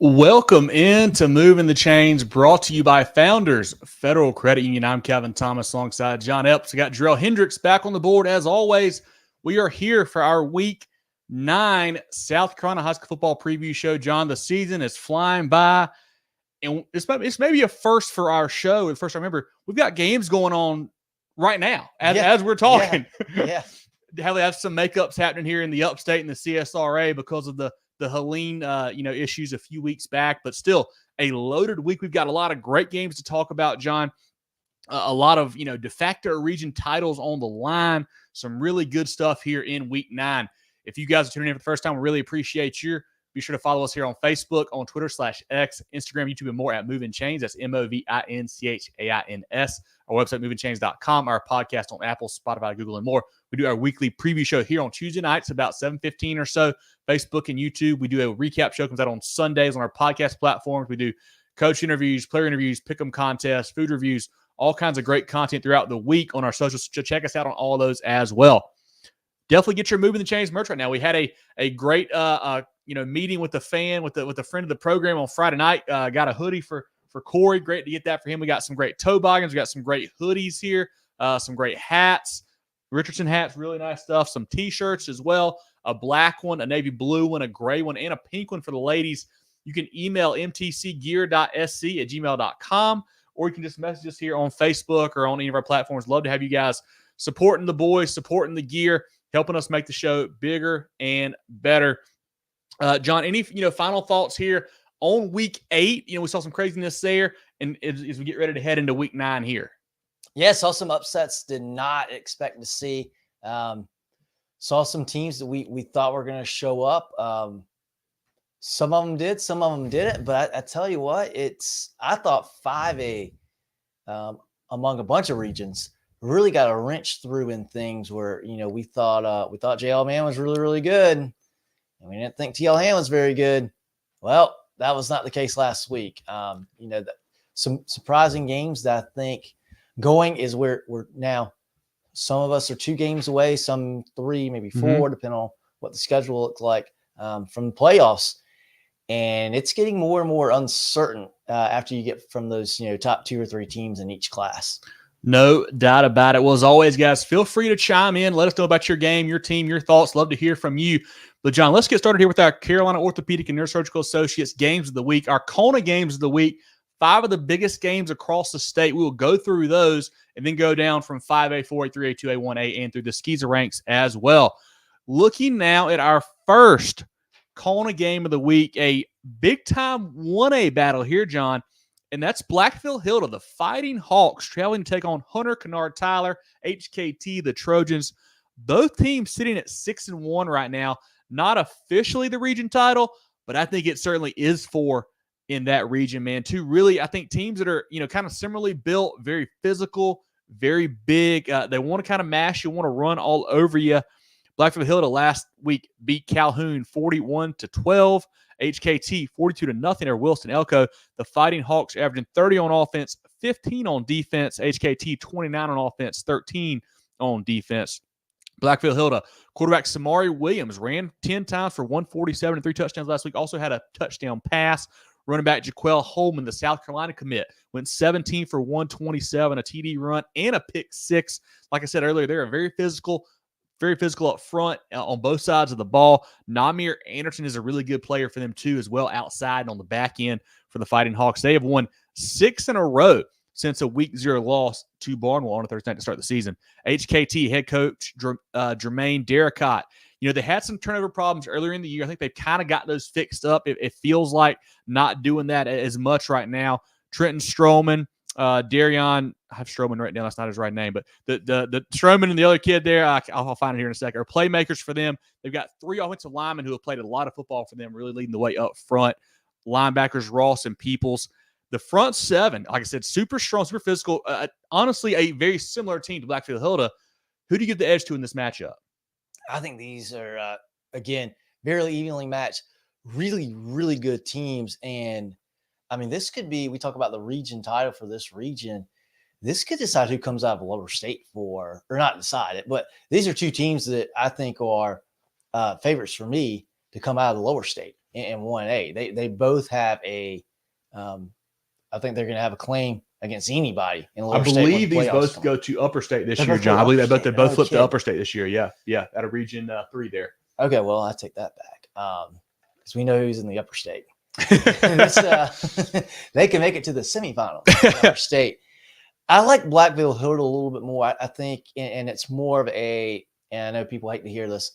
Welcome into Moving the Chains, brought to you by Founders Federal Credit Union. I'm Kevin Thomas alongside John Epps. We got Jerel Hendricks back on the board as always. We are here for our Week 9 South Carolina High School Football Preview Show. John, the season is flying by, and it's maybe a first for our show. The first I remember, we've got games going on right now as we're talking. Yeah. They have some makeups happening here in the upstate and the CSRA because of the Helene, issues a few weeks back, but still a loaded week. We've got a lot of great games to talk about, John. A lot of, de facto region titles on the line. Some really good stuff here in Week 9. If you guys are tuning in for the first time, we really appreciate you. Be sure to follow us here on Facebook, on Twitter /X, Instagram, YouTube, and more at Movin Chains. That's MOVINCHAINS. Our website, movinchains.com. Our podcast on Apple, Spotify, Google, and more. We do our weekly preview show here on Tuesday nights, about 7:15 or so. Facebook and YouTube. We do a recap show, comes out on Sundays on our podcast platforms. We do coach interviews, player interviews, pick'em contests, food reviews, all kinds of great content throughout the week on our socials. So check us out on all of those as well. Definitely get your Movin the Chains merch right now. We had a great meeting with the fan, with a friend of the program on Friday night. Got a hoodie for Corey. Great to get that for him. We got some great toboggans. We got some great hoodies here. Some great hats. Richardson hats, really nice stuff. Some T-shirts as well. A black one, a navy blue one, a gray one, and a pink one for the ladies. You can email mtcgear.sc@gmail.com, or you can just message us here on Facebook or on any of our platforms. Love to have you guys supporting the boys, supporting the gear, helping us make the show bigger and better. John, any final thoughts here on Week 8? We saw some craziness there, and as we get ready to head into Week 9 here. Yeah, saw some upsets. Did not expect to see. Saw some teams that we thought were going to show up. Some of them did, some of them didn't. But I tell you what, I thought 5A among a bunch of regions really got a wrench through in things where we thought JL Man was really, really good, and we didn't think TL Ham was very good. Well, that was not the case last week. Some surprising games that I think going is where we're now. Some of us are 2 games away, some 3, maybe 4, depending on what the schedule looks like from the playoffs. And it's getting more and more uncertain after you get from those top 2 or 3 teams in each class. No doubt about it. Well, as always, guys, feel free to chime in. Let us know about your game, your team, your thoughts. Love to hear from you. But, John, let's get started here with our Carolina Orthopedic and Neurosurgical Associates games of the week, our CONA games of the week. 5 of the biggest games across the state. We will go through those and then go down from 5A, 4A, 3A, 2A, 1A, and through the SCISA ranks as well. Looking now at our first CONA game of the week, a big-time 1A battle here, John, and that's Blackville-Hilda, the Fighting Hawks, traveling to take on Hunter-Kinard-Tyler, HKT, the Trojans. Both teams sitting at 6-1 right now. Not officially the region title, but I think it certainly is for in that region, man. 2 really, I think, teams that are, kind of similarly built, very physical, very big. They want to kind of mash you, want to run all over you. Blackville-Hilda last week beat Calhoun 41-12. HKT 42-0 or Wilson Elko. The Fighting Hawks averaging 30 on offense, 15 on defense. HKT 29 on offense, 13 on defense. Blackville-Hilda quarterback Samari Williams ran 10 times for 147 and 3 touchdowns last week. Also had a touchdown pass. Running back Jaquel Holman, the South Carolina commit, went 17 for 127, a TD run, and a pick 6. Like I said earlier, they're very physical up front on both sides of the ball. Namir Anderson is a really good player for them too, as well, outside and on the back end for the Fighting Hawks. They have won 6 in a row since a Week 0 loss to Barnwell on a Thursday night to start the season. HKT head coach Jermaine Derricott. They had some turnover problems earlier in the year. I think they've kind of got those fixed up. It feels like not doing that as much right now. Trenton Stroman, Darion, I have Stroman right now. That's not his right name, but the Stroman and the other kid there, I'll find it here in a second, are playmakers for them. They've got 3 offensive linemen who have played a lot of football for them, really leading the way up front. Linebackers Ross and Peoples. The front 7, like I said, super strong, super physical. Honestly, a very similar team to Blackville-Hilda. Who do you give the edge to in this matchup? I think these are, again, very evenly matched, really, really good teams. And, I mean, this could be – we talk about the region title for this region. This could decide who comes out of Lower State or not decide it. But these are 2 teams that I think are favorites for me to come out of the Lower State. in 1A. They both have a I think they're going to have a claim against anybody in lower I state. believe these both go to upper state this year, John. I believe they both flipped to upper state this year. Yeah, out of region 3 there. Okay, well, I take that back because we know who's in the upper state. They can make it to the semifinals in upper state. I like Blackville-Hilda a little bit more. I think, and it's more of a, and I know people hate to hear this,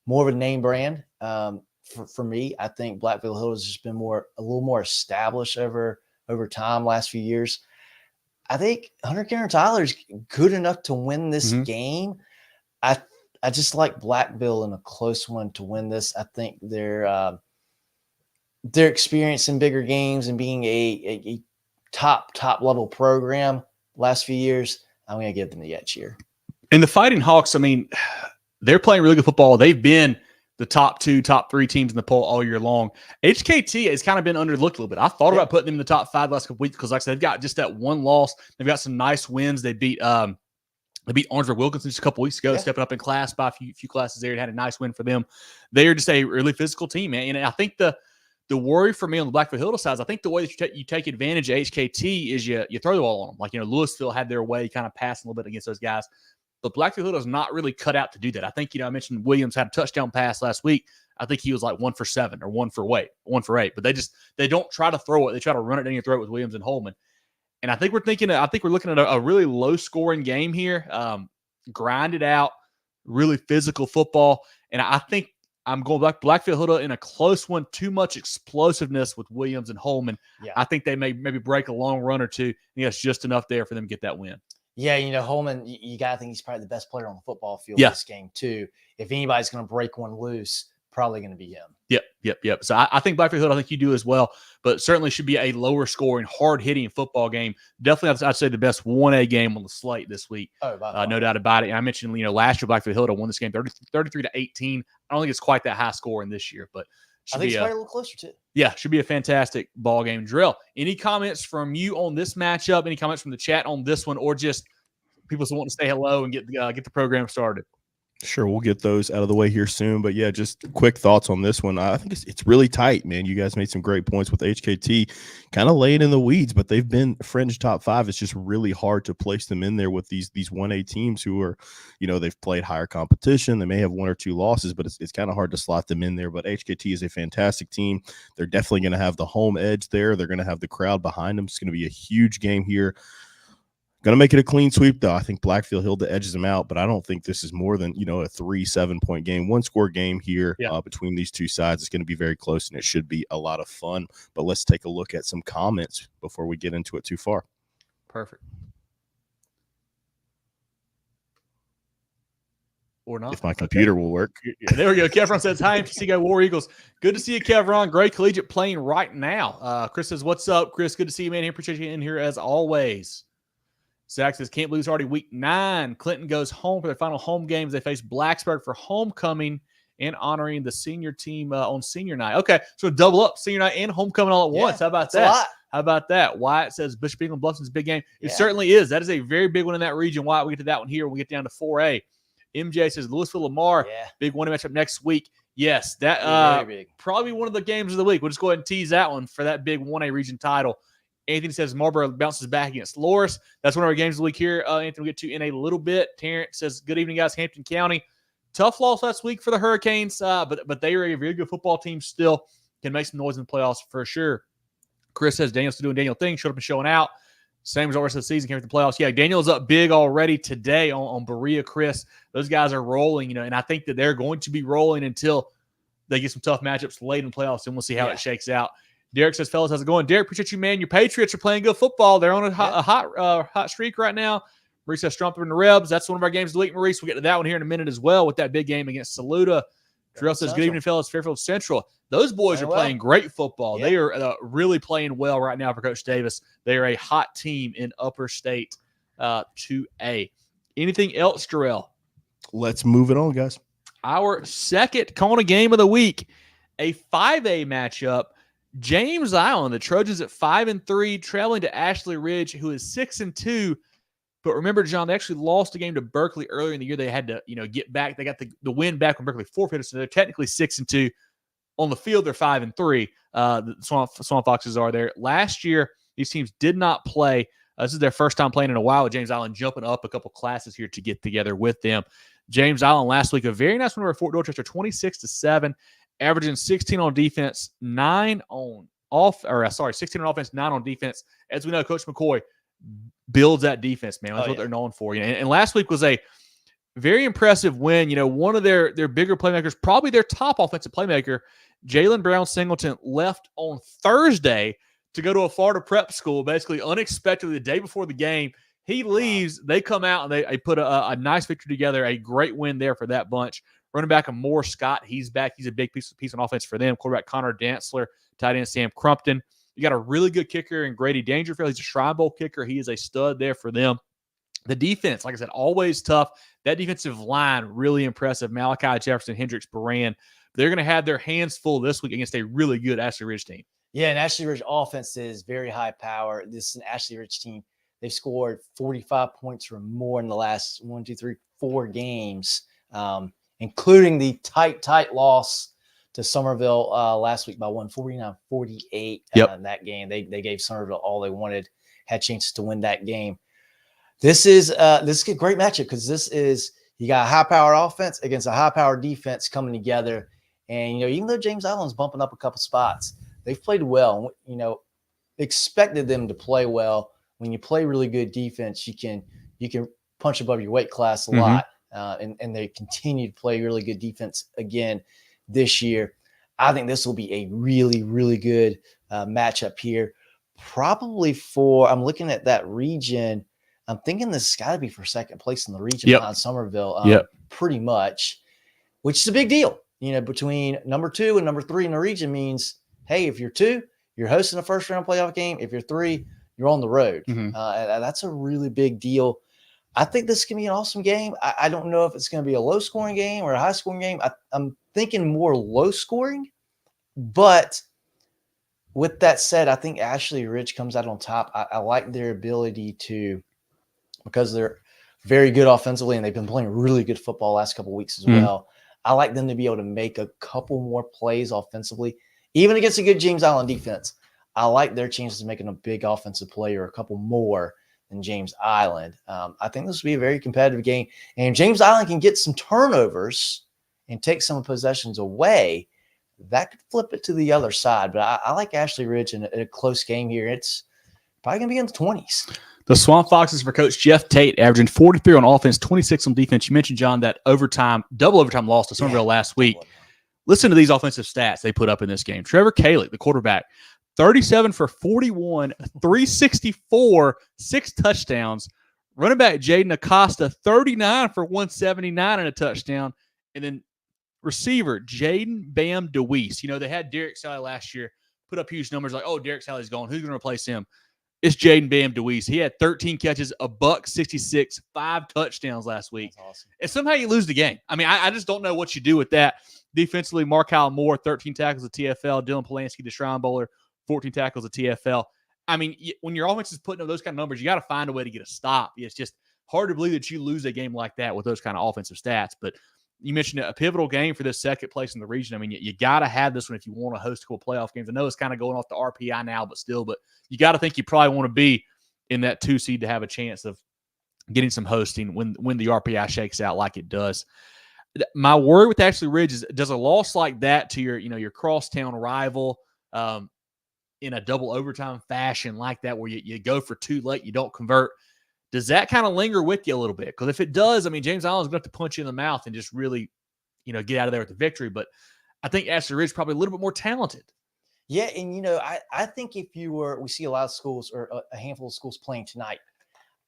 more of a name brand. For me, I think Blackville-Hilda has just been a little more established over time, last few years. I think Hunter-Kinard-Tyler is good enough to win this game. I just like Blackville in a close one to win this. I think they're experiencing bigger games and being a top level program last few years. I'm going to give them the edge here. And the Fighting Hawks, I mean, they're playing really good football. They've been the top 2, top 3 teams in the poll all year long. HKT has kind of been underlooked a little bit. I thought about putting them in the top 5 last couple weeks because, like I said, they've got just that one loss. They've got some nice wins. They beat Orangeburg Wilkinson just a couple weeks ago, stepping up in class by a few classes there and had a nice win for them. They are just a really physical team, man. And I think the worry for me on the Blackville-Hilda side is I think the way that you take advantage of HKT is you throw the ball on them. Like, Louisville had their way, kind of passing a little bit against those guys. But Blackville-Hilda is not really cut out to do that. I think, I mentioned Williams had a touchdown pass last week. I think he was like 1 for 7 or 1 for 8. But they don't try to throw it. They try to run it down your throat with Williams and Holman. And I think we're looking at a really low scoring game here. Grinded out, really physical football. And I think I'm going back Blackville-Hilda in a close one. Too much explosiveness with Williams and Holman. Yeah. I think they maybe break a long run or two. It's just enough there for them to get that win. Yeah, Holman, you got to think he's probably the best player on the football field in this game, too. If anybody's going to break one loose, probably going to be him. Yep. So I think Blackville-Hilda, I think you do as well, but certainly should be a lower scoring, hard-hitting football game. Definitely, I'd say the best 1A game on the slate this week. No doubt about it. And I mentioned, last year Blackville-Hilda won this game 33-18. I don't think it's quite that high scoring this year, but I think it's probably a little closer too. Yeah, should be a fantastic ball game. Jerel, any comments from you on this matchup? Any comments from the chat on this one, or just people who want to say hello and get the program started? Sure, we'll get those out of the way here soon. But yeah, just quick thoughts on this one. I think it's really tight, man. You guys made some great points with HKT, kind of laying in the weeds, but they've been fringe top 5. It's just really hard to place them in there with these 1A teams who are, they've played higher competition. They may have 1 or 2 losses, but it's kind of hard to slot them in there. But HKT is a fantastic team. They're definitely going to have the home edge there. They're going to have the crowd behind them. It's going to be a huge game here. Going to make it a clean sweep, though. I think Blackville-Hilda edges them out, but I don't think this is more than, a 3-7 point game. 1-score game here between these two sides. It's going to be very close, and it should be a lot of fun. But let's take a look at some comments before we get into it too far. Perfect. Or not. If my computer will work. There we go. Kevron says, hi, MTC Go War Eagles. Good to see you, Kevron. Great collegiate playing right now. Chris says, what's up, Chris? Good to see you, man. Appreciate you in here as always. Zach says, can't believe it's already week 9. Clinton goes home for their final home games. They face Blacksburg for homecoming and honoring the senior team on senior night. Okay, so double up senior night and homecoming all at once. How about that? How about that? Wyatt says Bishop England Bluffton's big game. It certainly is. That is a very big one in that region. Wyatt, we get to that one here when we get down to 4A. MJ says Louisville-Lamar, big one matchup next week. Yes, that probably one of the games of the week. We'll just go ahead and tease that one for that big 1A region title. Anthony says Marlboro bounces back against Loris. That's one of our games of the week here. Anthony will get to in a little bit. Terrence says, good evening, guys. Hampton County. Tough loss last week for the Hurricanes, but they are a very good football team still. Can make some noise in the playoffs for sure. Chris says Daniel's still doing Daniel thing. Showed up and showing out. Same as the rest of the season. Came with the playoffs. Yeah, Daniel's up big already today on Berea, Chris. Those guys are rolling, and I think that they're going to be rolling until they get some tough matchups late in the playoffs, and we'll see how it shakes out. Derek says, fellas, how's it going? Derek, appreciate you, man. Your Patriots are playing good football. They're on a hot streak right now. Maurice says, Strom in the Rebs. That's one of our games of the week, Maurice. We'll get to that one here in a minute as well with that big game against Saluda. Jerel says, good evening, fellas. Fairfield Central. Those boys are playing great football. They are really playing well right now for Coach Davis. They are a hot team in Upper State 2A. Anything else, Jerel? Let's move it on, guys. Our second CONA game of the week, a 5A matchup. James Island, the Trojans at 5-3, traveling to Ashley Ridge, who is 6-2. But remember, John, they actually lost a game to Berkeley earlier in the year. They had to, get back. They got the win back when Berkeley forfeited, so they're technically 6-2. On the field, they're 5-3. The Swamp Foxes are there. Last year, these teams did not play. This is their first time playing in a while with James Island jumping up a couple classes here to get together with them. James Island last week, a very nice win over Fort Dorchester, 26-7, averaging 16 on defense, 16 on offense, 9 on defense. As we know, Coach McCoy builds that defense, man. That's what they're known for. And last week was a very impressive win. One of their bigger playmakers, probably their top offensive playmaker, Jalen Brown Singleton, left on Thursday to go to a Florida prep school, basically unexpectedly the day before the game. He leaves. They come out and they put a nice victory together. A great win there for that bunch. Running back Amore Scott, he's back. He's a big piece on offense for them. Quarterback Connor Dantzler, tight end Sam Crumpton. You got a really good kicker in Grady Dangerfield. He's a Shrine Bowl kicker. He is a stud there for them. The defense, like I said, always tough. That defensive line, really impressive. Malachi Jefferson, Hendricks, Baran. They're going to have their hands full this week against a really good Ashley Ridge team. Yeah, and Ashley Ridge offense is very high power. This is an Ashley Ridge team. They've scored 45 points or more in the last 4 games, including the tight loss to Somerville last week by 149-48 in that game. They gave Somerville all they wanted, had chances to win that game. This is a great matchup because you got a high-powered offense against a high-powered defense coming together. And, even though James Island's bumping up a couple spots, they've played well. Expected them to play well. When you play really good defense, you can punch above your weight class a lot. And they continue to play really good defense again this year. I think this will be a really, really good matchup here. Probably I'm looking at that region. I'm thinking this has got to be for second place in the region behind Somerville, pretty much, which is a big deal. Between number 2 and number 3 in the region means, hey, if you're 2, you're hosting a first-round playoff game. If you're 3, you're on the road. That's a really big deal. I think this can be an awesome game. I don't know if it's going to be a low-scoring game or a high-scoring game. I'm thinking more low-scoring, but with that said, I think Ashley Ridge comes out on top. I like their ability to, because they're very good offensively and they've been playing really good football last couple of weeks as well. I like them to be able to make a couple more plays offensively, even against a good James Island defense. I like their chances of making a big offensive play or a couple more than James Island. I think this will be a very competitive game. And James Island can get some turnovers and take some possessions away. That could flip it to the other side. But I like Ashley Ridge in a close game here. It's probably going to be in the 20s. The Swamp Foxes for Coach Jeff Tate, averaging 43 on offense, 26 on defense. You mentioned, John, that double overtime loss to Somerville last week. Listen to these offensive stats they put up in this game. Trevor Kalick, the quarterback, 37 for 41, 364, 6 touchdowns. Running back Jaden Acosta, 39 for 179 and a touchdown. And then receiver Jaden Bam DeWeese. They had Derek Sally last year, put up huge numbers like, oh, Derek Sally's gone. Who's going to replace him? It's Jaden Bam DeWeese. He had 13 catches, $166, 5 touchdowns last week. That's awesome. And somehow you lose the game. I mean, I just don't know what you do with that. Defensively, Mark Howell Moore, 13 tackles at TFL. Dylan Polanski, the Shrine Bowler, 14 tackles at TFL. I mean, when your offense is putting up those kind of numbers, you got to find a way to get a stop. It's just hard to believe that you lose a game like that with those kind of offensive stats. But you mentioned a pivotal game for this second place in the region. I mean, you got to have this one if you want to host cool playoff games. I know it's kind of going off the RPI now, but you got to think you probably want to be in that 2 seed to have a chance of getting some hosting when the RPI shakes out like it does. My worry with Ashley Ridge is, does a loss like that to your crosstown rival in a double overtime fashion like that, where you go for 2 late, you don't convert, does that kind of linger with you a little bit? Because if it does, I mean, James Island's going to have to punch you in the mouth and just really, get out of there with the victory. But I think Ashley Ridge is probably a little bit more talented. Yeah, and I think we see a lot of schools or a handful of schools playing tonight.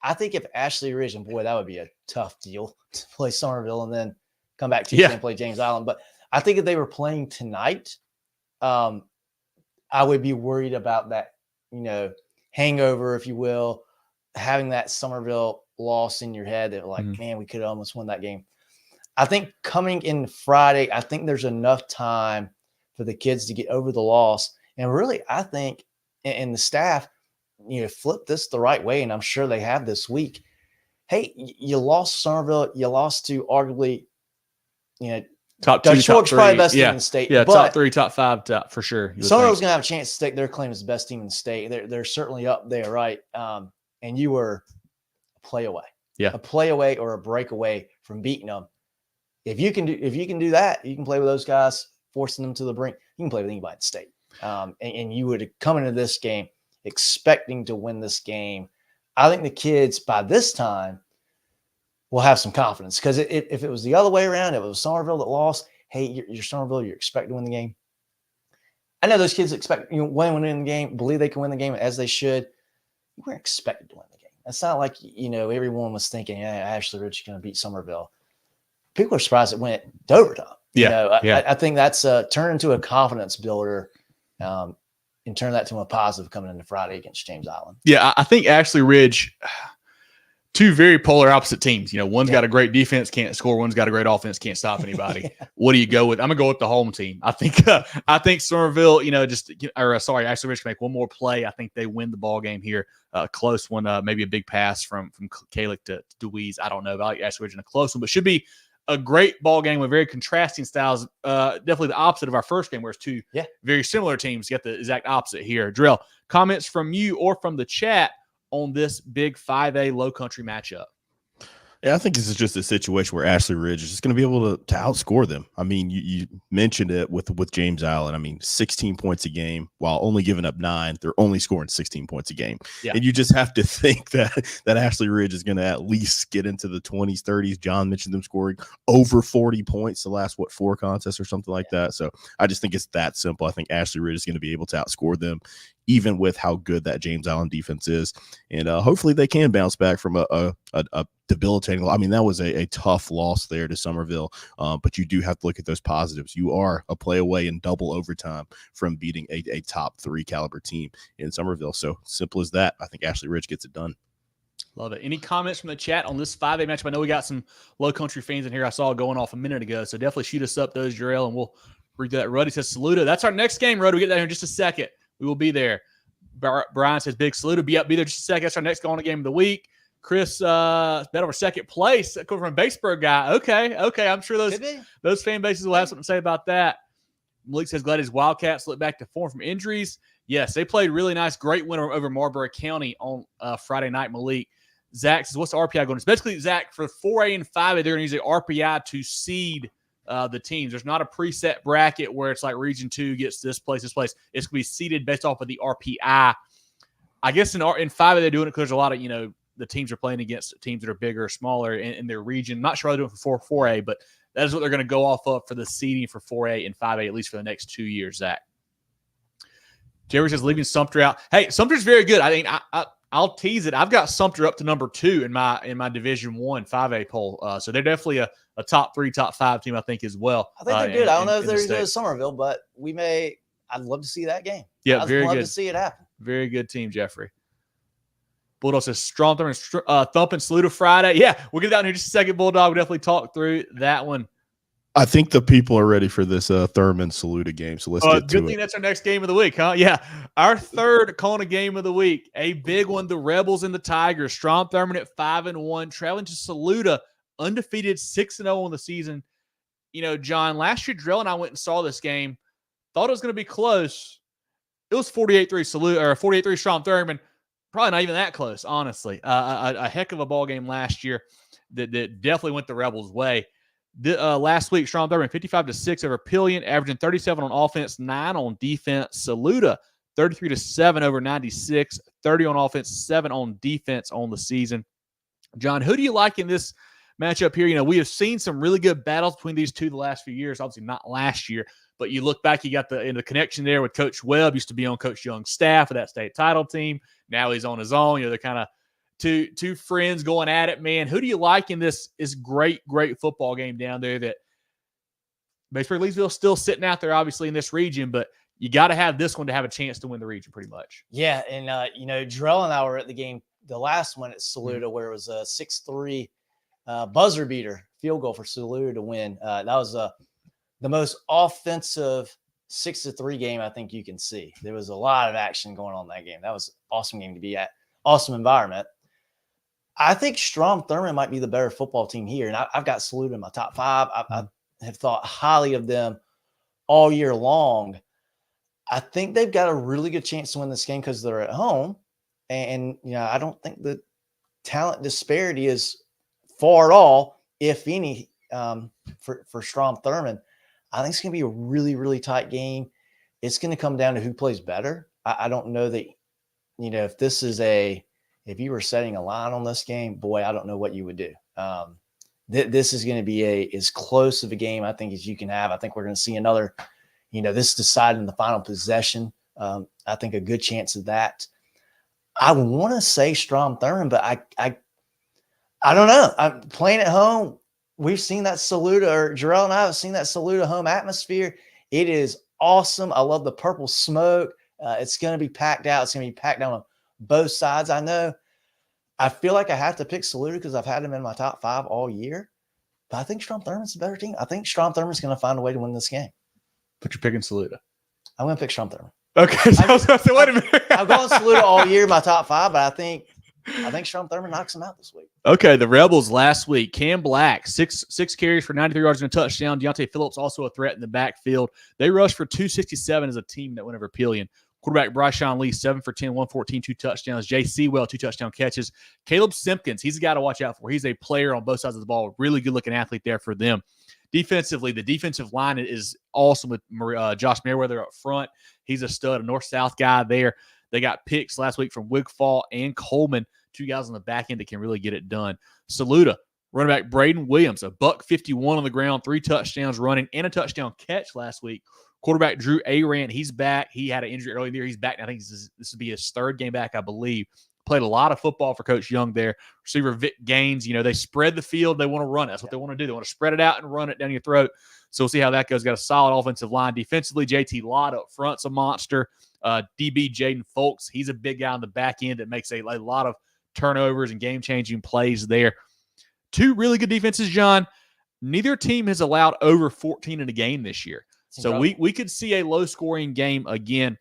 I think if Ashley Ridge, and boy, that would be a tough deal to play Somerville and then come back Tuesday and play James Island. But I think if they were playing tonight, I would be worried about that, hangover, if you will, having that Somerville loss in your head that like, man, we could have almost won that game. I think coming in Friday, I think there's enough time for the kids to get over the loss. And really, I think, and the staff, flip this the right way. And I'm sure they have this week. Hey, you lost Somerville. You lost to arguably, Top 2, top 3. Probably best team in the state. Yeah, but top 3, top 5, for sure. Somerville's going to have a chance to stake their claim as the best team in the state. They're certainly up there, right? And you were a play away. Yeah. A play away or a break away from beating them. If you can do that, you can play with those guys, forcing them to the brink. You can play with anybody in the state. And you would come into this game expecting to win this game. I think the kids by this time will have some confidence, because if it was the other way around, if it was Somerville that lost, hey, you're Somerville, you're expected to win the game. I know those kids expect win the game, believe they can win the game as they should. You weren't expected to win the game. It's not like everyone was thinking, yeah, Ashley Ridge is going to beat Somerville. People are surprised it went to overtime. I think that's turned into a confidence builder, and turn that to a positive coming into Friday against James Island. Yeah, I think Ashley Ridge, two very polar opposite teams. One's got a great defense, can't score. One's got a great offense, can't stop anybody. What do you go with? I'm gonna go with the home team. I think Somerville, Ashley Ridge can make one more play. I think they win the ball game here. Close one, maybe a big pass from Kalick to Deweese. I don't know. I like Ashley Ridge in a close one, but should be a great ball game with very contrasting styles. Definitely the opposite of our first game, where it's two very similar teams. You got the exact opposite here. Jerel, comments from you or from the chat on this big 5A low country matchup? Yeah, I think this is just a situation where Ashley Ridge is just going to be able to outscore them. I mean, you mentioned it with James Island. I mean, 16 points a game while only giving up 9. They're only scoring 16 points a game. Yeah. And you just have to think that Ashley Ridge is going to at least get into the 20s, 30s. John mentioned them scoring over 40 points the last, 4 contests or something like that. So I just think it's that simple. I think Ashley Ridge is going to be able to outscore them, even with how good that James Island defense is. And hopefully they can bounce back from a debilitating. I mean, that was a tough loss there to Somerville, but you do have to look at those positives. You are a play away in double overtime from beating a top 3 caliber team in Somerville. So simple as that. I think Ashley Ridge gets it done. Love it. Any comments from the chat on this 5A matchup? I know we got some low country fans in here. I saw going off a minute ago, so definitely shoot us up those, Jerel, and we'll read that. Ruddy says Saluda. That's our next game, Ruddy. We'll get that here in just a second. We will be there. Brian says big Saluda. Be there just a second. That's our next going game of the week. Chris, bet over second place. Coming from a Batesburg guy. Okay. I'm sure those fan bases will have something to say about that. Malik says glad his Wildcats look back to form from injuries. Yes, they played really nice. Great win over Marlboro County on Friday night, Malik. Zach says, what's the RPI going to? Basically, Zach, for 4A and 5A, they're going to use the RPI to seed the teams. There's not a preset bracket where it's like Region 2 gets this place. It's going to be seeded based off of the RPI. I guess in 5A, they're doing it because there's a lot of, the teams are playing against teams that are bigger or smaller in their region. Not sure how they're doing for 4A, but that is what they're going to go off of for the seeding for 4A and 5A, at least for the next 2 years, Zach. Jerry says leaving Sumter out. Hey, Sumter's very good. I think I'll tease it. I've got Sumter up to number 2 in my Division 1 5A poll. So they're definitely a top 3, top 5 team, I think, as well. I think they're good. I don't know if they're as good as Somerville, but I'd love to see that game. Yeah, very good. I'd love to see it happen. Very good team, Jeffrey. Bulldog says Strom thumping Saluda Friday. Yeah, we'll get down here in just a second, Bulldog. We'll definitely talk through that one. I think the people are ready for this Thurmon Saluda game, so let's get to it. Good thing that's our next game of the week, huh? Yeah, our third CONA game of the week, a big one. The Rebels and the Tigers. Strom Thurmon at 5-1, traveling to Saluda, undefeated 6-0 on the season. John, last year Jerel and I went and saw this game. Thought it was going to be close. It was 48-3 Saluda or 48-3 Strom Thurmon. Probably not even that close, honestly. A heck of a ball game last year that definitely went the Rebels' way. Last week, Strom Thurmon 55-6 over Pillion, averaging 37 on offense, 9 on defense. Saluda 33-7 over 96, 30 on offense, 7 on defense on the season. John, who do you like in this matchup here? We have seen some really good battles between these two the last few years. Obviously not last year, but you look back, you got the connection there with Coach Webb. Used to be on Coach Young's staff of that state title team. Now he's on his own. They're kind of two friends going at it, man. Who do you like in this great football game down there that Batesburg-Leesville's still sitting out there, obviously, in this region, but you got to have this one to have a chance to win the region pretty much. Yeah, and, Jerel and I were at the game, the last one at Saluda, where it was a 6-3 buzzer beater field goal for Saluda to win. That was the most offensive 6-3 game I think you can see. There was a lot of action going on in that game. That was an awesome game to be at. Awesome environment. I think Strom Thurmon might be the better football team here, and I've got Saluda in my top 5. have thought highly of them all year long. I think they've got a really good chance to win this game because they're at home. And I don't think the talent disparity is far at all, if any, for Strom Thurmon. I think it's going to be a really, really tight game. It's going to come down to who plays better. I don't know that, if you were setting a line on this game, boy, I don't know what you would do. This is going to be as close of a game, I think, as you can have. I think we're going to see another, this decided in the final possession. I think a good chance of that. I want to say Strom Thurmon, but I don't know. I'm playing at home. We've seen that Saluda, or Jerel and I have seen that Saluda home atmosphere. It is awesome. I love the purple smoke. It's going to be packed out. It's going to be packed down on both sides. I feel like I have to pick Saluda because I've had him in my top 5 all year. But I think Strom Thurmon's a better team. I think Strom Thurmon's going to find a way to win this game. But you're picking Saluda. I'm going to pick Strom Thurmon. Okay. So I was going to say, wait a minute. I've gone Saluda all year, my top 5, but I think Strom Thurmon knocks him out this week. Okay, the Rebels last week. Cam Black, six carries for 93 yards and a touchdown. Deontay Phillips also a threat in the backfield. They rushed for 267 as a team that went over Pillion. Quarterback Bryshawn Lee, 7 for 10, 114, 2 touchdowns. Jay Sewell, 2 touchdown catches. Caleb Simpkins, he's a guy to watch out for. He's a player on both sides of the ball. Really good-looking athlete there for them. Defensively, the defensive line is awesome with Josh Merriweather up front. He's a stud, a north-south guy there. They got picks last week from Wigfall and Coleman, 2 guys on the back end that can really get it done. Saluda, running back Braden Williams, a $151 on the ground, 3 touchdowns running, and a touchdown catch last week. Quarterback Drew Arand, he's back. He had an injury earlier in the year. He's back. I think this will be his 3rd game back, I believe. Played a lot of football for Coach Young there. Receiver Vic Gaines, they spread the field. They want to run it. That's what they want to do. They want to spread it out and run it down your throat. So we'll see how that goes. Got a solid offensive line. Defensively, JT Lott up front's a monster. DB Jaden Folks, he's a big guy on the back end that makes a lot of turnovers and game-changing plays there. 2 really good defenses, John. Neither team has allowed over 14 in a game this year. So we could see a low-scoring game again.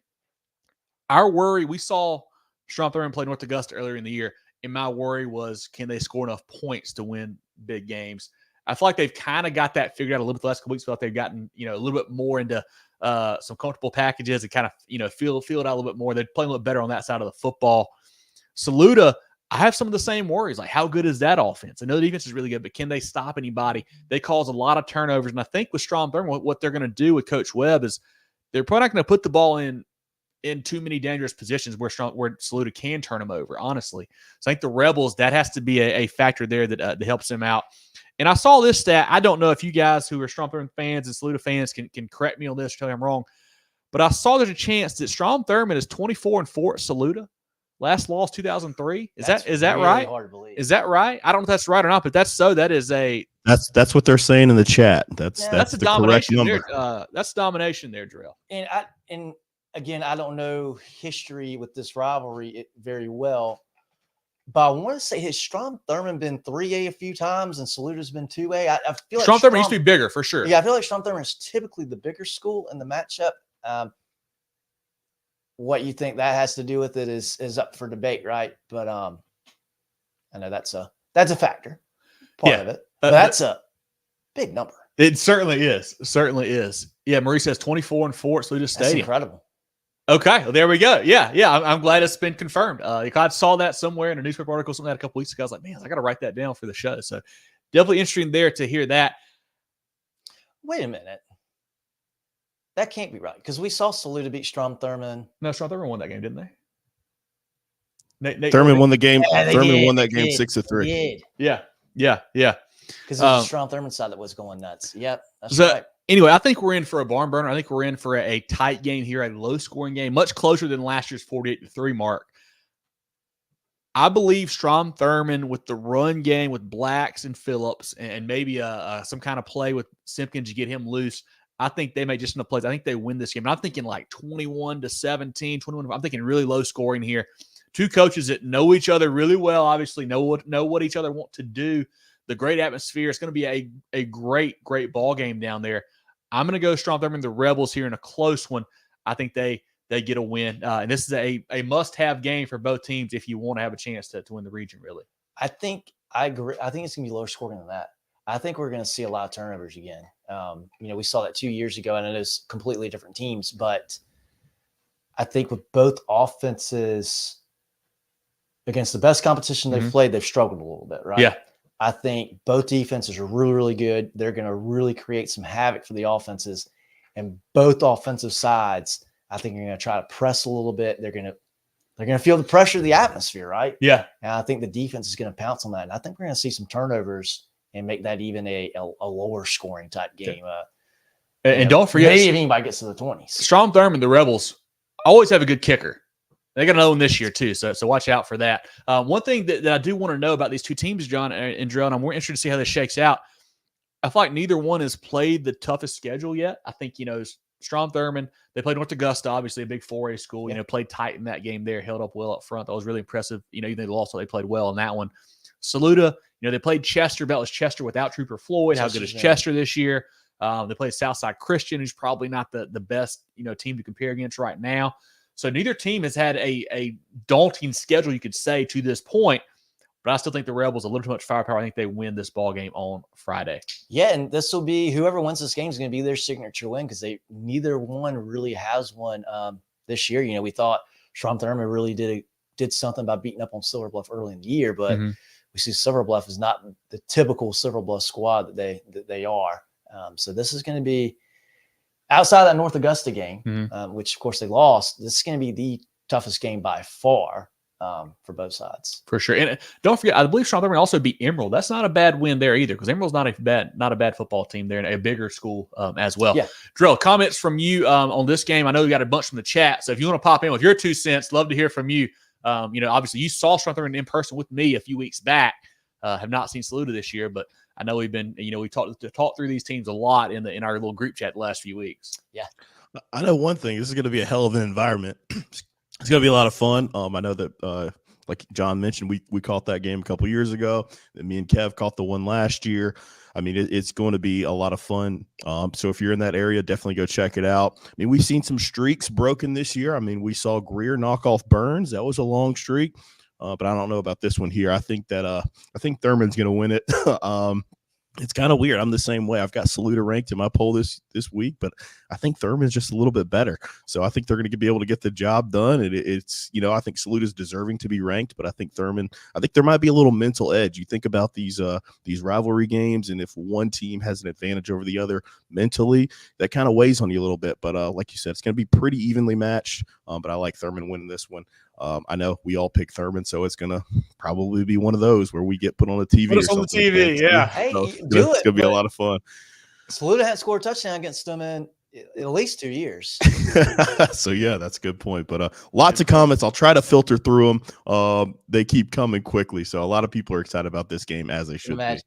Our worry, we saw Strom Thurmon play North Augusta earlier in the year, and my worry was, can they score enough points to win big games? I feel like they've kind of got that figured out a little bit the last couple weeks. I feel like they've gotten, a little bit more into some comfortable packages and kind of, feel it out a little bit more. They're playing a little better on that side of the football. Saluda, I have some of the same worries. Like, how good is that offense? I know the defense is really good, but can they stop anybody? They cause a lot of turnovers. And I think with Strom Thurmon, what they're going to do with Coach Webb is they're probably not going to put the ball in too many dangerous positions where Saluda can turn them over, honestly. So I think the Rebels, that has to be a factor there that helps them out. And I saw this stat. I don't know if you guys who are Strom Thurmon fans and Saluda fans can correct me on this or tell me I'm wrong, but I saw there's a chance that Strom Thurmon is 24-4 at Saluda. Last loss 2003. Is that really right? Hard to believe. Is that right? I don't know if that's right or not, but that's that's what they're saying in the chat. That's a the domination correct number. there. That's domination there, Jerel. And again, I don't know history with this rivalry very well, but I want to say, has Strom Thurmon been 3A a few times and Saluda's been 2A? I feel like Strom Thurmon used to be bigger for sure. Yeah, I feel like Strom Thurmon is typically the bigger school in the matchup. What you think that has to do with it is up for debate, right? But I know that's a factor, part of it. But that's a big number. It certainly is. Certainly is. Yeah, Marie says 24-4 at Saluda Stadium. That's incredible. Okay, well, there we go. Yeah. I'm glad it's been confirmed. I saw that somewhere in a newspaper article, something like that a couple weeks ago. I was like, man, I got to write that down for the show. So definitely interesting there to hear that. Wait a minute. That can't be right, because we saw Saluda beat Strom Thurmon. No, Strom Thurmon won that game, didn't they? Thurmon won the game. Yeah, Thurmon won that game 6-3. Yeah. Because it was the Strom Thurmon side that was going nuts. Yep, that's right. Anyway, I think we're in for a barn burner. I think we're in for a tight game here, a low-scoring game, much closer than last year's 48-3 mark. I believe Strom Thurmon with the run game with Blacks and Phillips and maybe some kind of play with Simpkins to get him loose. I think they may just enough plays. I think they win this game. And I'm thinking like 21-17, 21. I'm thinking really low scoring here. 2 coaches that know each other really well, obviously know what each other want to do. The great atmosphere. It's going to be a great ball game down there. I'm going to go Strom Thurmon, the Rebels here in a close one. I think they get a win. And this is a must-have game for both teams if you want to have a chance to win the region, really. I agree. I think it's going to be lower scoring than that. I think we're going to see a lot of turnovers again. We saw that 2 years ago, and it is completely different teams. But I think with both offenses against the best competition they've played, they've struggled a little bit, right? Yeah. I think both defenses are really, really good. They're going to really create some havoc for the offenses. And both offensive sides, I think, are going to try to press a little bit. They're going to feel the pressure of the atmosphere, right? Yeah. And I think the defense is going to pounce on that. And I think we're going to see some turnovers and make that even a lower scoring type game. And don't forget, maybe if anybody gets to the 20s. Strom, Thurmon, the Rebels always have a good kicker. They got another one this year too, so watch out for that. One thing that I do want to know about these two teams, John and Jerel, and I'm more interested to see how this shakes out. I feel like neither one has played the toughest schedule yet. I think, Strom, Thurmon, they played North Augusta, obviously a big 4A school, played tight in that game there, held up well up front. That was really impressive. Even though they lost, they played well in that one. Saluda, they played Chester. That was Chester without Trooper Floyd. How good is Chester this year? They played Southside Christian, who's probably not the best, team to compare against right now. So neither team has had a daunting schedule, you could say, to this point. But I still think the Rebels a little too much firepower. I think they win this ball game on Friday. Yeah, and this will be whoever wins this game is going to be their signature win because neither one really has one this year. We thought Strom Thurmon really did something by beating up on Silver Bluff early in the year, but we see Silver Bluff is not the typical Silver Bluff squad that they are. So this is going to be outside that North Augusta game, which of course they lost. This is going to be the toughest game by far. For both sides, for sure. And don't forget, I believe Strom Thurmon also beat Emerald. That's not a bad win there either, because Emerald's not a bad football team there, and a bigger school as well. Yeah. Jerel, comments from you on this game. I know we got a bunch from the chat, so if you want to pop in with your 2 cents, love to hear from you. Obviously you saw Strom Thurmon in person with me a few weeks back. Have not seen Saluda this year, but I know we've been, we talked through these teams a lot in our little group chat the last few weeks. Yeah. I know one thing. This is going to be a hell of an environment. It's going to be a lot of fun. I know that, like John mentioned, we caught that game a couple years ago. And me and Kev caught the one last year. I mean, it's going to be a lot of fun. So if you're in that area, definitely go check it out. I mean, we've seen some streaks broken this year. I mean, we saw Greer knock off Burns. That was a long streak. But I don't know about this one here. I think Thurman's going to win it. It's kind of weird. I'm the same way. I've got Saluda ranked in my poll this week, but I think Thurman's just a little bit better. So I think they're going to be able to get the job done. And it's I think Saluda's deserving to be ranked, but I think there might be a little mental edge. You think about these rivalry games, and if one team has an advantage over the other mentally, that kind of weighs on you a little bit. But like you said, it's going to be pretty evenly matched. But I like Thurman winning this one. I know we all pick Thurman, so it's going to probably be one of those where we get put on the TV. Put us on the TV, yeah. Hey, so it's going to be a lot of fun. Saluda hadn't scored a touchdown against them in at least 2 years. So, yeah, that's a good point. But lots of comments. I'll try to filter through them. They keep coming quickly, so a lot of people are excited about this game, as they should be.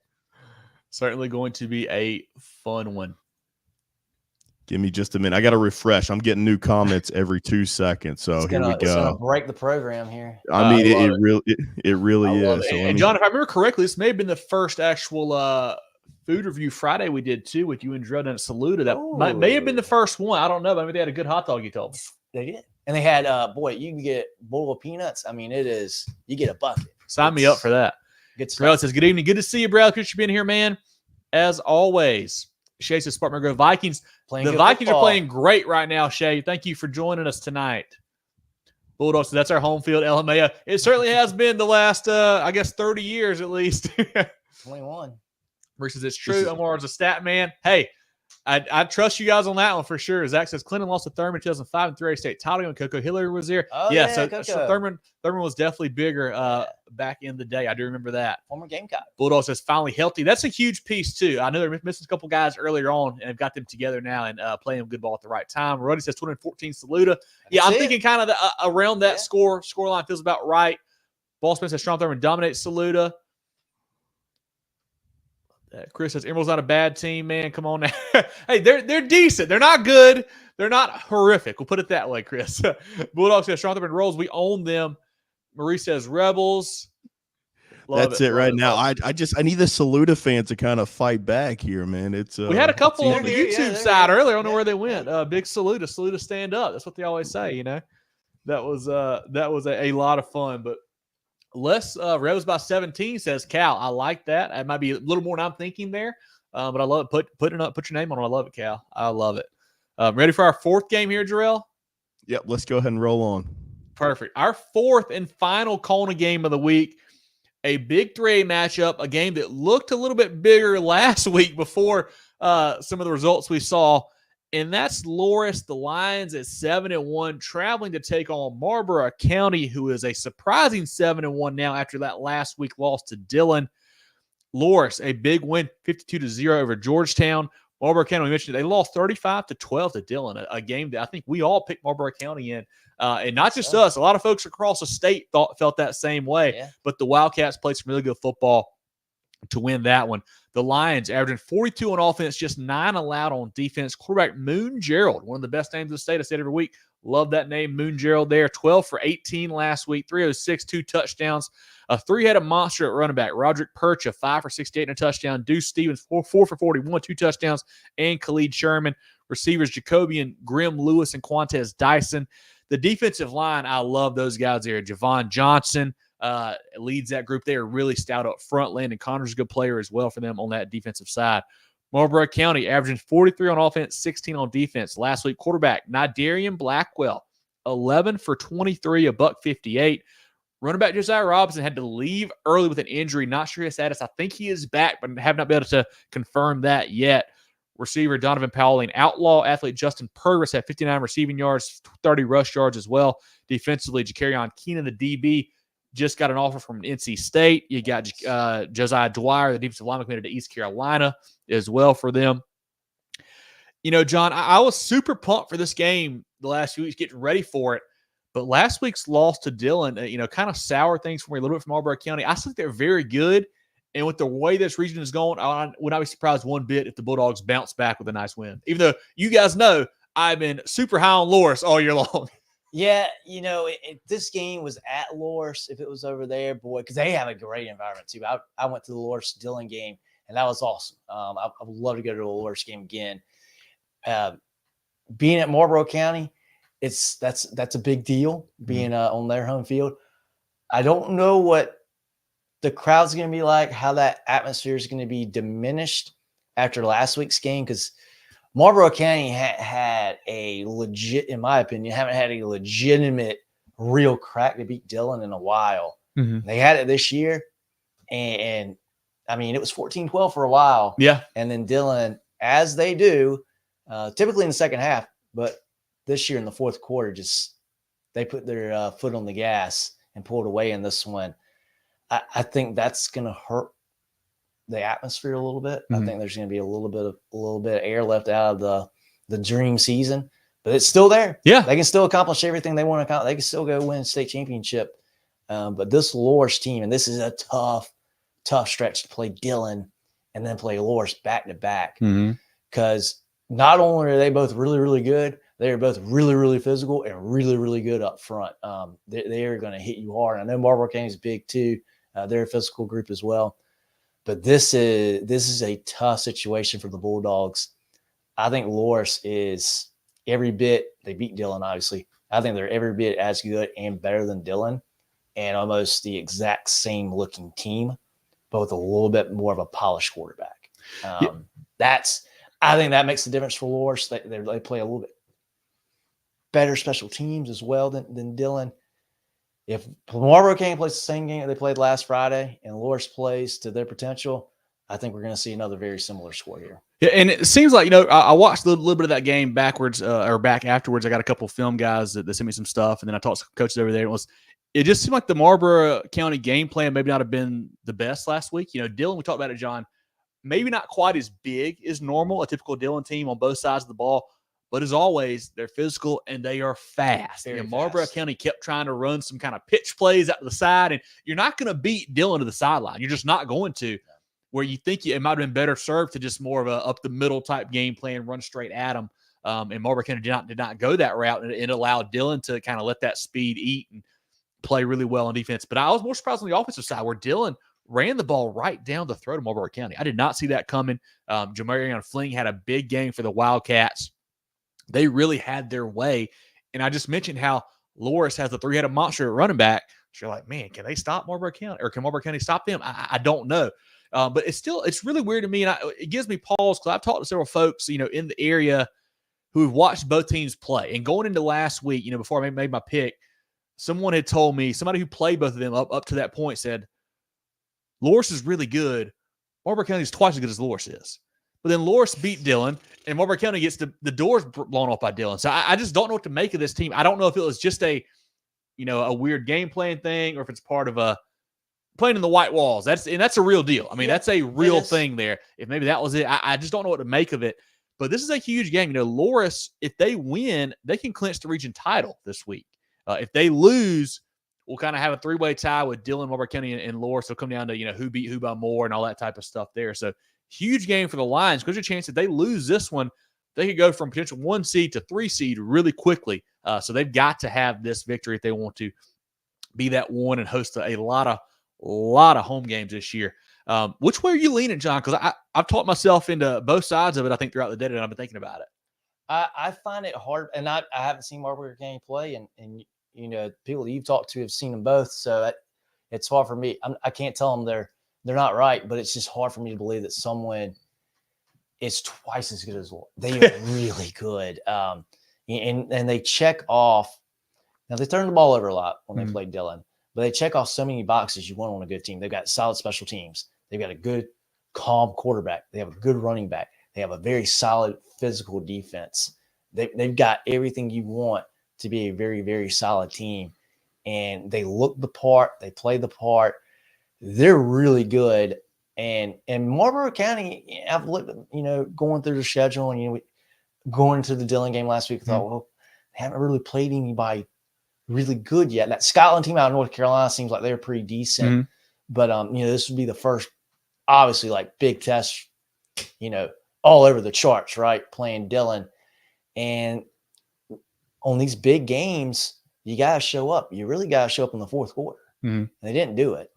Certainly going to be a fun one. Give me just a minute. I got to refresh. I'm getting new comments every 2 seconds. So here we go. It's gonna break the program here. I mean, it really is. So and John, if I remember correctly, this may have been the first actual food review Friday we did too with you and Jerel and Saluda. That may have been the first one. I don't know. Maybe they had a good hot dog, you told me. They did. And they had, you can get a bowl of peanuts. I mean, you get a bucket. Sign me up for that. Jerel says, good evening. Good to see you, Brad. Good for being here, man. As always. Shay says, Spartan Grove Vikings. The Vikings are playing great right now, Shay. Thank you for joining us tonight. Bulldogs, that's our home field, LMAO. It certainly has been the last, 30 years at least. 21. Versus it's true. Omar's a stat man. Hey, I trust you guys on that one for sure. Zach says Clinton lost to Thurmon in 2005 and 3A state title when Coco Hillary was there. Oh, so Thurmon was definitely bigger back in the day. I do remember that. Former Gamecock. Bulldogs is finally healthy. That's a huge piece too. I know they're missing a couple guys earlier on and have got them together now and playing good ball at the right time. Ruddy says 214 Saluda. Yeah, I'm thinking kind of around that scoreline feels about right. Ballsman says Strom Thurmon dominates Saluda. Chris says Emerald's not a bad team, man. Come on now. Hey, they're decent. They're not good. They're not horrific. We'll put it that way, Chris. Bulldogs says Strom Thurmon rolls. We own them. Marie says Rebels. That's it right now. I need the Saluda fans to kind of fight back here, man. It's we had a couple on the YouTube side earlier. I don't know where they went. Big Saluda stand up. That's what they always say. That was a lot of fun. But less Rebels by 17 says Cal. I like that. It might be a little more than I'm thinking there. But I love it. Put your name on it. I love it, Cal. I love it. Ready for our fourth game here, Jerel? Yep, let's go ahead and roll on. Perfect. Our fourth and final CONA game of the week, a big 3A matchup, a game that looked a little bit bigger last week before some of the results we saw, and that's Loris, the Lions at 7-1, traveling to take on Marlboro County, who is a surprising 7-1 now after that last week loss to Dillon. Loris, a big win, 52-0 over Georgetown. Marlboro County, we mentioned, they lost 35-12 to Dillon, a game that I think we all picked Marlboro County in. And not just us. A lot of folks across the state felt that same way. Yeah. But the Wildcats played some really good football to win that one. The Lions averaging 42 on offense, just 9 allowed on defense. Quarterback Moon Jerel, one of the best names in the state. I said every week. Love that name, Moon Jerel there. 12 for 18 last week, 306, 2 touchdowns. A three-headed monster at running back. Roderick Percha, 5 for 68 and a touchdown. Deuce Stevens, 4 for 41, 2 touchdowns. And Khalid Sherman. Receivers Jacobian, Grim Lewis, and Quantez Dyson. The defensive line, I love those guys there. Javon Johnson leads that group. They are really stout up front. Landon Connor's a good player as well for them on that defensive side. Marlboro County averaging 43 on offense, 16 on defense. Last week, quarterback Nidarian Blackwell, 11 for 23, $158. Running back Josiah Robinson had to leave early with an injury. Not sure his status. I think he is back, but have not been able to confirm that yet. Receiver Donovan Powell, outlaw athlete Justin Purvis had 59 receiving yards, 30 rush yards as well. Defensively, Ja'Carrion Keenan, the DB, just got an offer from NC State. You got Josiah Dwyer, the defensive lineman, committed to East Carolina as well for them. You know, John, I was super pumped for this game the last few weeks, getting ready for it. But last week's loss to Dillon, kind of soured things for me a little bit from Marlboro County. I think they're very good. And with the way this region is going, I would not be surprised one bit if the Bulldogs bounce back with a nice win. Even though you guys know I've been super high on Loris all year long. Yeah, if this game was at Loris, if it was over there, boy, because they have a great environment too. I went to the Loris-Dillon game, and that was awesome. I would love to go to a Loris game again. Being at Marlboro County, that's a big deal, being on their home field. I don't know what the crowd's going to be like, how that atmosphere is going to be diminished after last week's game, because Marlboro County had a legit, in my opinion, haven't had a legitimate real crack to beat Dillon in a while. Mm-hmm. They had it this year, and I mean, it was 14-12 for a while. Yeah. And then Dillon, as they do, typically in the second half, but this year in the fourth quarter, they put their foot on the gas and pulled away in this one. I think that's going to hurt the atmosphere a little bit. Mm-hmm. I think there's going to be a little bit of air left out of the dream season, but it's still there. Yeah, they can still accomplish everything they want to accomplish. They can still go win a state championship. But this Loris team, and this is a tough stretch to play Dillon and then play Loris back to back, because not only are they both really, really good, they are both really, really physical and really, really good up front. They are going to hit you hard. I know Marlboro County is big too. They're a physical group as well. But this is a tough situation for the Bulldogs. I think Loris is every bit, they beat Dillon, obviously. I think they're every bit as good and better than Dillon, and almost the exact same looking team, but with a little bit more of a polished quarterback. I think that makes the difference for Loris. They play a little bit better special teams as well than Dillon. If Marlboro County plays the same game that they played last Friday and Loris plays to their potential, I think we're going to see another very similar score here. Yeah, and it seems like, I watched a little bit of that game back afterwards. I got a couple of film guys that sent me some stuff, and then I talked to coaches over there. It just seemed like the Marlboro County game plan maybe not have been the best last week. Dillon, we talked about it, John, maybe not quite as big as normal, a typical Dillon team on both sides of the ball. But as always, they're physical and they are fast. Marlboro County kept trying to run some kind of pitch plays out to the side, and you're not going to beat Dillon to the sideline. You're just not going to. Where you think it might have been better served to just more of a up the middle type game plan, run straight at them. And Marlboro County did not go that route, and it allowed Dillon to kind of let that speed eat and play really well on defense. But I was more surprised on the offensive side where Dillon ran the ball right down the throat of Marlboro County. I did not see that coming. Jamarion Fling had a big game for the Wildcats. They really had their way. And I just mentioned how Loris has a three-headed monster at running back. So you're like, man, can they stop Marlboro County? Or can Marlboro County stop them? I don't know. But it's really weird to me, and it gives me pause because I've talked to several folks, in the area who've watched both teams play. And going into last week, before I made my pick, someone had told me, somebody who played both of them up to that point said, Loris is really good. Marlboro County is twice as good as Loris is. But then Loris beat Dillon, and Marlboro County gets the doors blown off by Dillon. So I just don't know what to make of this team. I don't know if it was just a weird game plan thing, or if it's part of a playing in the white walls. That's a real deal. I mean, that's a real thing there. If maybe that was it, I just don't know what to make of it. But this is a huge game. Loris, if they win, they can clinch the region title this week. If they lose, we'll kind of have a three-way tie with Dillon, Marlboro County, and Loris. It'll come down to, who beat who by more and all that type of stuff there. So huge game for the Lions, because there's a chance that they lose this one, they could go from potential 1 seed to 3 seed really quickly. So they've got to have this victory if they want to be that one and host a lot of home games this year. Which way are you leaning, John? Because I've taught myself into both sides of it, I think, throughout the day, and I've been thinking about it. I find it hard, and I haven't seen Marlboro County play, and people that you've talked to have seen them both, so it's hard for me. I can't tell them they're not right, but it's just hard for me to believe that someone is twice as good as Loris. They are really good, and they check off. Now they turn the ball over a lot when they play Dillon, but they check off so many boxes you want on a good team. They've got solid special teams. They've got a good, calm quarterback. They have a good running back. They have a very solid physical defense. They've got everything you want to be a very, very solid team. And they look the part. They play the part. They're really good. And Marlboro County, I've looked at, going through the schedule and, going into the Dillon game last week, I thought, well, they haven't really played anybody really good yet. That Scotland team out of North Carolina seems like they're pretty decent. But, this would be the first, obviously, like big test, all over the charts, right? Playing Dillon. And on these big games, you got to show up. You really got to show up in the fourth quarter. And they didn't do it.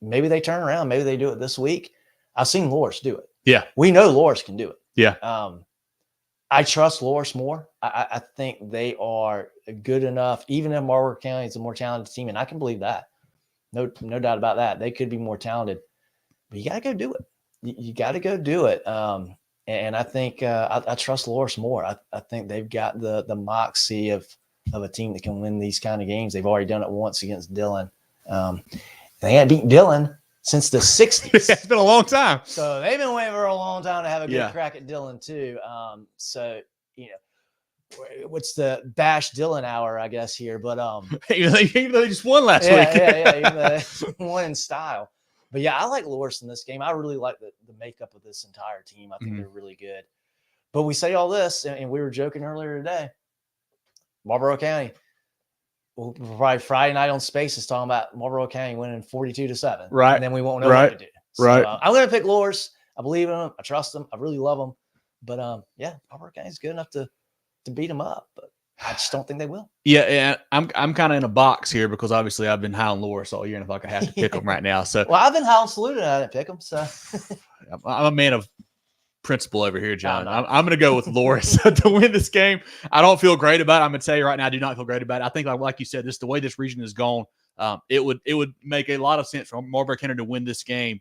Maybe they turn around. Maybe they do it this week. I've seen Loris do it. Yeah. We know Loris can do it. Yeah. I trust Loris more. I think they are good enough, even if Marlboro County is a more talented team, and I can believe that. No doubt about that. They could be more talented, but you got to go do it. You got to go do it. And I think I trust Loris more. I think they've got the moxie of a team that can win these kind of games. They've already done it once against Dillon. They hadn't beaten Dillon since the 60s. It's been a long time. So they've been waiting for a long time to have a good crack at Dillon too. So, what's the bash Dillon hour, I guess, here. But even though they just won last week. Yeah. Even though they won in style. But yeah, I like Loris in this game. I really like the makeup of this entire team. I think they're really good. But we say all this, and we were joking earlier today. Marlboro County, we'll probably Friday night on Spaces talking about Marlboro County winning 42-7. Right. And then we won't know what to do. So, right. I'm going to pick Loris. I believe in him. I trust him. I really love him. But Marlboro County's good enough to beat him up. But I just don't think they will. Yeah, I'm kind of in a box here because obviously I've been high on Loris all year, and I feel like I have to pick them right now. So well, I've been high on Saluda, and I didn't pick them. So I'm a man of principle over here, John. I'm going to go with Loris to win this game. I don't feel great about it. I'm going to tell you right now, I do not feel great about it. I think, like you said, the way this region is gone, it would make a lot of sense for Marlboro County to win this game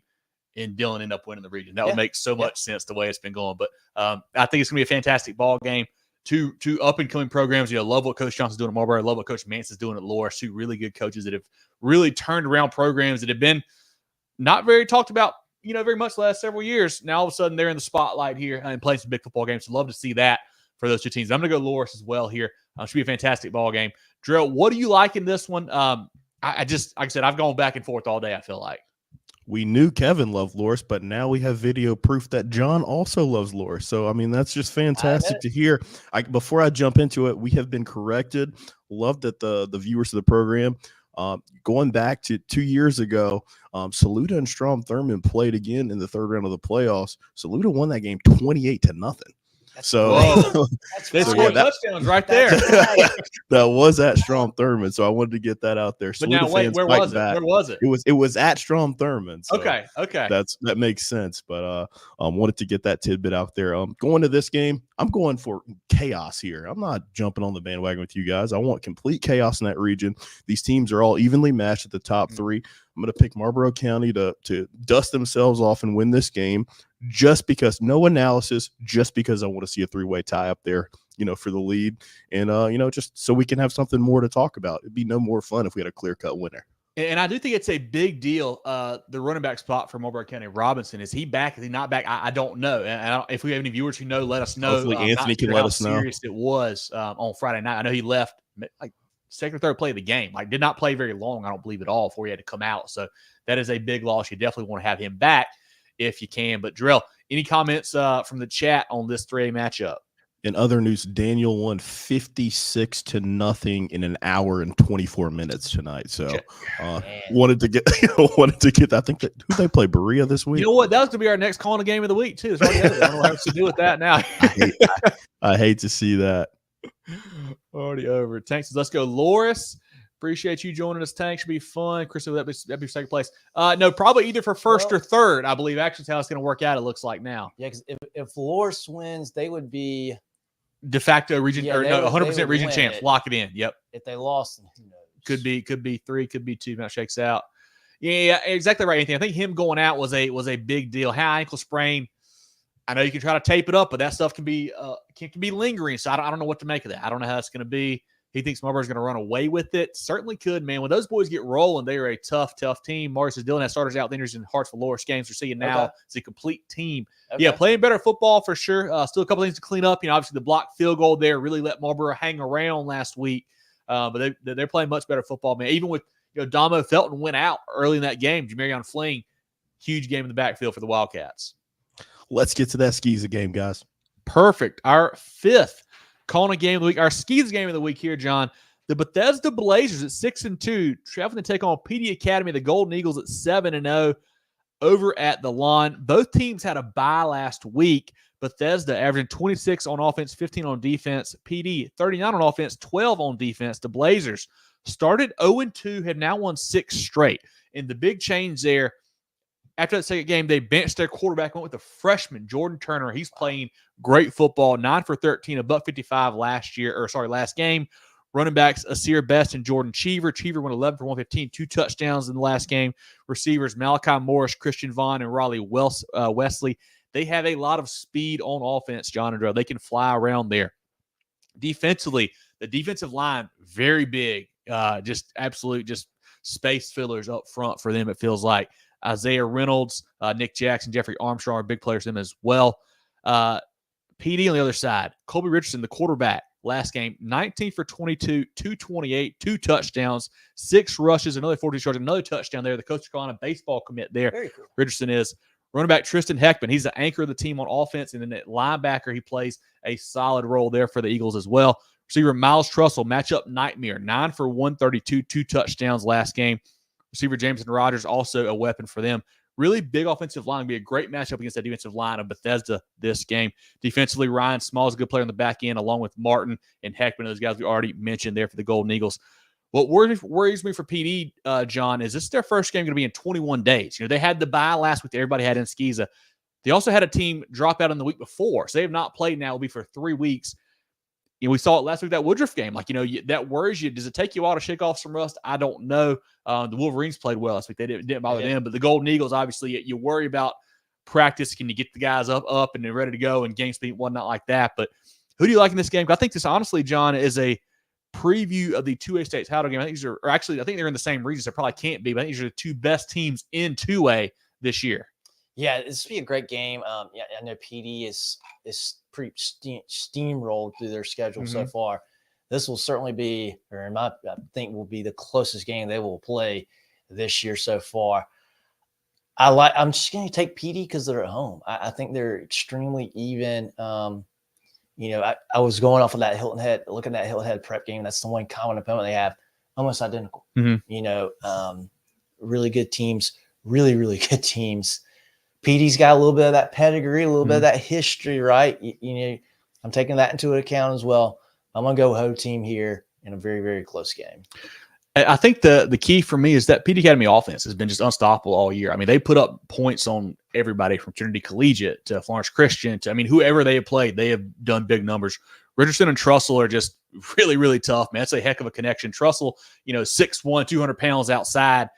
and Dillon end up winning the region. That would make so much sense the way it's been going. But I think it's going to be a fantastic ball game. Two up-and-coming programs. Love what Coach Johnson's doing at Marlboro. Love what Coach Manson's doing at Loris. Two really good coaches that have really turned around programs that have been not very talked about, very much the last several years. Now, all of a sudden, they're in the spotlight here and playing some big football games. So love to see that for those two teams. I'm going to go Loris as well here. Should be a fantastic ball game. Jerel, what do you like in this one? I just, like I said, I've gone back and forth all day, I feel like. We knew Kevin loved Loris, but now we have video proof that John also loves Loris. So, that's just fantastic to hear. Before I jump into it, we have been corrected. Love that the viewers of the program, going back to 2 years ago, Saluda and Strom Thurmon played again in the third round of the playoffs. Saluda won that game 28-0. That's they scored touchdowns right there. That was at Strom Thurmon, so I wanted to get that out there. But now, wait, where was it? Where was it? It was at Strom Thurmon. So okay. That makes sense. But wanted to get that tidbit out there. Going to this game, I'm going for chaos here. I'm not jumping on the bandwagon with you guys. I want complete chaos in that region. These teams are all evenly matched at the top three. I'm going to pick Marlboro County to dust themselves off and win this game, just because, no analysis, just because I want to see a 3-way tie up there, for the lead. And, just so we can have something more to talk about. It'd be no more fun if we had a clear-cut winner. And I do think it's a big deal. The running back spot for Marlboro County, Robinson, is he back? Is he not back? I don't know. And if we have any viewers who know, let us know. Hopefully Anthony can let us know. How serious it was on Friday night. I know he left like second or third play of the game. Like, did not play very long, I don't believe at all, before he had to come out. So that is a big loss. You definitely want to have him back if you can. But Jerel, any comments from the chat on this 3A matchup? In other news, Daniel won 56-0 in an hour and 24 minutes tonight. So wanted to get that. I think that who they play Berea this week. You know what? That was gonna be our next CONA game of the week too. I don't know what to do with that now. I hate to see that. Already over. Tank says, let's go, Loris. Appreciate you joining us, Tank. Should be fun. Chris, that'd be second place. No, probably either for first or third, I believe. Actually, is how it's going to work out, it looks like now. Yeah, because if Loris wins, they would be de facto region, 100% region champs. Lock it in. Yep. If they lost, who knows? Could be 3, could be 2. That shakes out. Yeah, exactly right, Anthony. I think him going out was a big deal. High ankle sprain. I know you can try to tape it up, but that stuff can be lingering. So I don't know what to make of that. I don't know how it's going to be. He thinks Marlboro's going to run away with it. Certainly could, man. When those boys get rolling, they are a tough team. Morris is dealing that starters out, Injuries in Hartsville Loris games. We're seeing now it's a complete team. Okay. Yeah, playing better football for sure. Still a couple things to clean up. Obviously the blocked field goal there really let Marlboro hang around last week. But they're playing much better football, man. Even with Damo Felton went out early in that game. Jamarion Fling, huge game in the backfield for the Wildcats. Let's get to that SCISA game, guys. Perfect. Our 5th CONA game of the week, our SCISA game of the week here, John. The Bethesda Blazers at 6-2, traveling to take on Pee Dee Academy, the Golden Eagles at 7-0 over at the Lawn. Both teams had a bye last week. Bethesda averaging 26 on offense, 15 on defense. Pee Dee 39 on offense, 12 on defense. The Blazers started 0-2, have now won 6 straight. And the big change there, after that second game, they benched their quarterback, went with the freshman, Jordan Turner. He's playing great football, 9 for 13, $155 last game. Running backs, Asir Best and Jordan Cheever. Cheever went 11 for 115, 2 touchdowns in the last game. Receivers, Malachi Morris, Christian Vaughn, and Raleigh Wesley. They have a lot of speed on offense, John and Drew. They can fly around there. Defensively, the defensive line, very big. Just space fillers up front for them, it feels like. Isaiah Reynolds, Nick Jackson, Jeffrey Armstrong are big players for them as well. Pee Dee on the other side. Colby Richardson, the quarterback, last game, 19 for 22, 228, 2 touchdowns, 6 rushes, another 42 yards, another touchdown there. The Coastal Carolina baseball commit there. Very cool. Richardson is. Running back Tristan Heckman, he's the anchor of the team on offense, and then at linebacker, he plays a solid role there for the Eagles as well. Receiver Miles Trussell, matchup nightmare, 9 for 132, 2 touchdowns last game. Receiver Jameson Rogers, also a weapon for them. Really big offensive line. Be a great matchup against that defensive line of Bethesda this game. Defensively, Ryan Small is a good player on the back end, along with Martin and Heckman, those guys we already mentioned there for the Golden Eagles. What worries me for Pee Dee, John, is this is their first game going to be in 21 days. They had the bye last week that everybody had in SCISA. They also had a team drop out in the week before, so they have not played now. It will be for 3 weeks. We saw it last week, that Woodruff game. That worries you. Does it take you a while to shake off some rust? I don't know. The Wolverines played well last week. They didn't bother them. But the Golden Eagles, obviously, you worry about practice. Can you get the guys up and they're ready to go and game speed and whatnot like that? But who do you like in this game? I think this, honestly, John, is a preview of the 2A States Howdo game. I think I think they're in the same region, so probably can't be. But I think these are the 2 best teams in 2A this year. Yeah, this will be a great game. I know Pee Dee is pretty steamrolled through their schedule so far. This will certainly be, I think, will be the closest game they will play this year so far. I'm just going to take Pee Dee because they're at home. I think they're extremely even. I was going off of that Hilton Head, looking at that Hilton Head prep game. That's the one common opponent they have, almost identical. Really good teams, really, really good teams. Pee Dee's got a little bit of that pedigree, a little bit of that history, right? I'm taking that into account as well. I'm going to go Ho team here in a very, very close game. I think the key for me is that Pee Dee Academy offense has been just unstoppable all year. I mean, they put up points on everybody from Trinity Collegiate to Florence Christian to, whoever they have played, they have done big numbers. Richardson and Trussell are just really, really tough, man. That's a heck of a connection. Trussell, 6'1", 200 pounds outside.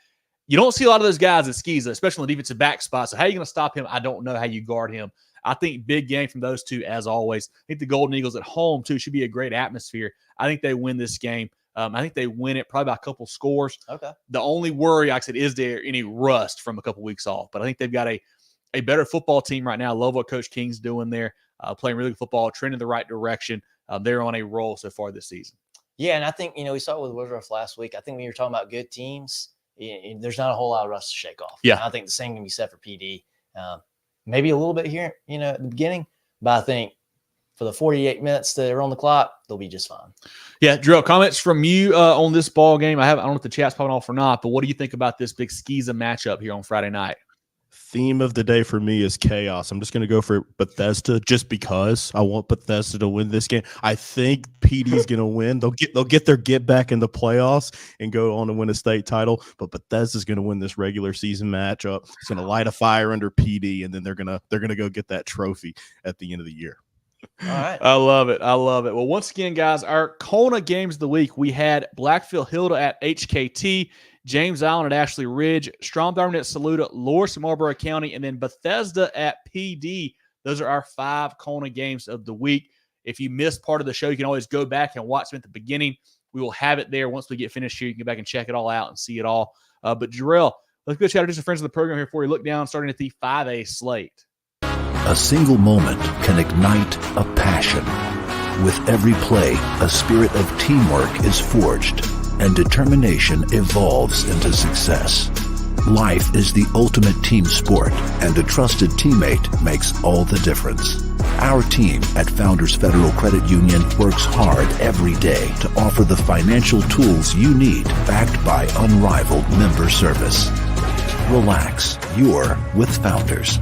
You don't see a lot of those guys at SCISA, especially in the defensive back spot. So how are you going to stop him? I don't know how you guard him. I think big game from those two, as always. I think the Golden Eagles at home, too, should be a great atmosphere. I think they win this game. I think they win it probably by a couple scores. Okay. The only worry, like I said, is there any rust from a couple weeks off. But I think they've got a better football team right now. I love what Coach King's doing there, playing really good football, trending the right direction. They're on a roll so far this season. Yeah, and I think, we saw it with Woodruff last week. I think when you're talking about good teams, there's not a whole lot of rust to shake off. Yeah. And I think the same can be said for Pee Dee. Maybe a little bit here, at the beginning, but I think for the 48 minutes that are on the clock, they'll be just fine. Yeah, Jerel, comments from you on this ball game. I don't know if the chat's popping off or not, but what do you think about this big SCISA matchup here on Friday night? Theme of the day for me is chaos. I'm just going to go for Bethesda just because I want Bethesda to win this game. I think Pee Dee's going to win. They'll get their get back in the playoffs and go on to win a state title. But Bethesda's going to win this regular season matchup. It's going to light a fire under Pee Dee, and then they're going to go get that trophy at the end of the year. All right. I love it. Well, once again, guys, our CONA games of the week, we had Blackville-Hilda at HKT, James Island at Ashley Ridge, Strom Thurmon at Saluda, Loris at Marlboro County, and then Bethesda at Pee Dee. Those are our 5 CONA games of the week. If you missed part of the show, you can always go back and watch them at the beginning. We will have it there once we get finished here. You can go back and check it all out and see it all. But Jerel, let's go chat to some friends of the program here before we look down, starting at the 5A slate. A single moment can ignite a passion. With every play, a spirit of teamwork is forged, and determination evolves into success. Life is the ultimate team sport, and a trusted teammate makes all the difference. Our team at Founders Federal Credit Union works hard every day to offer the financial tools you need, backed by unrivaled member service. Relax, you're with Founders.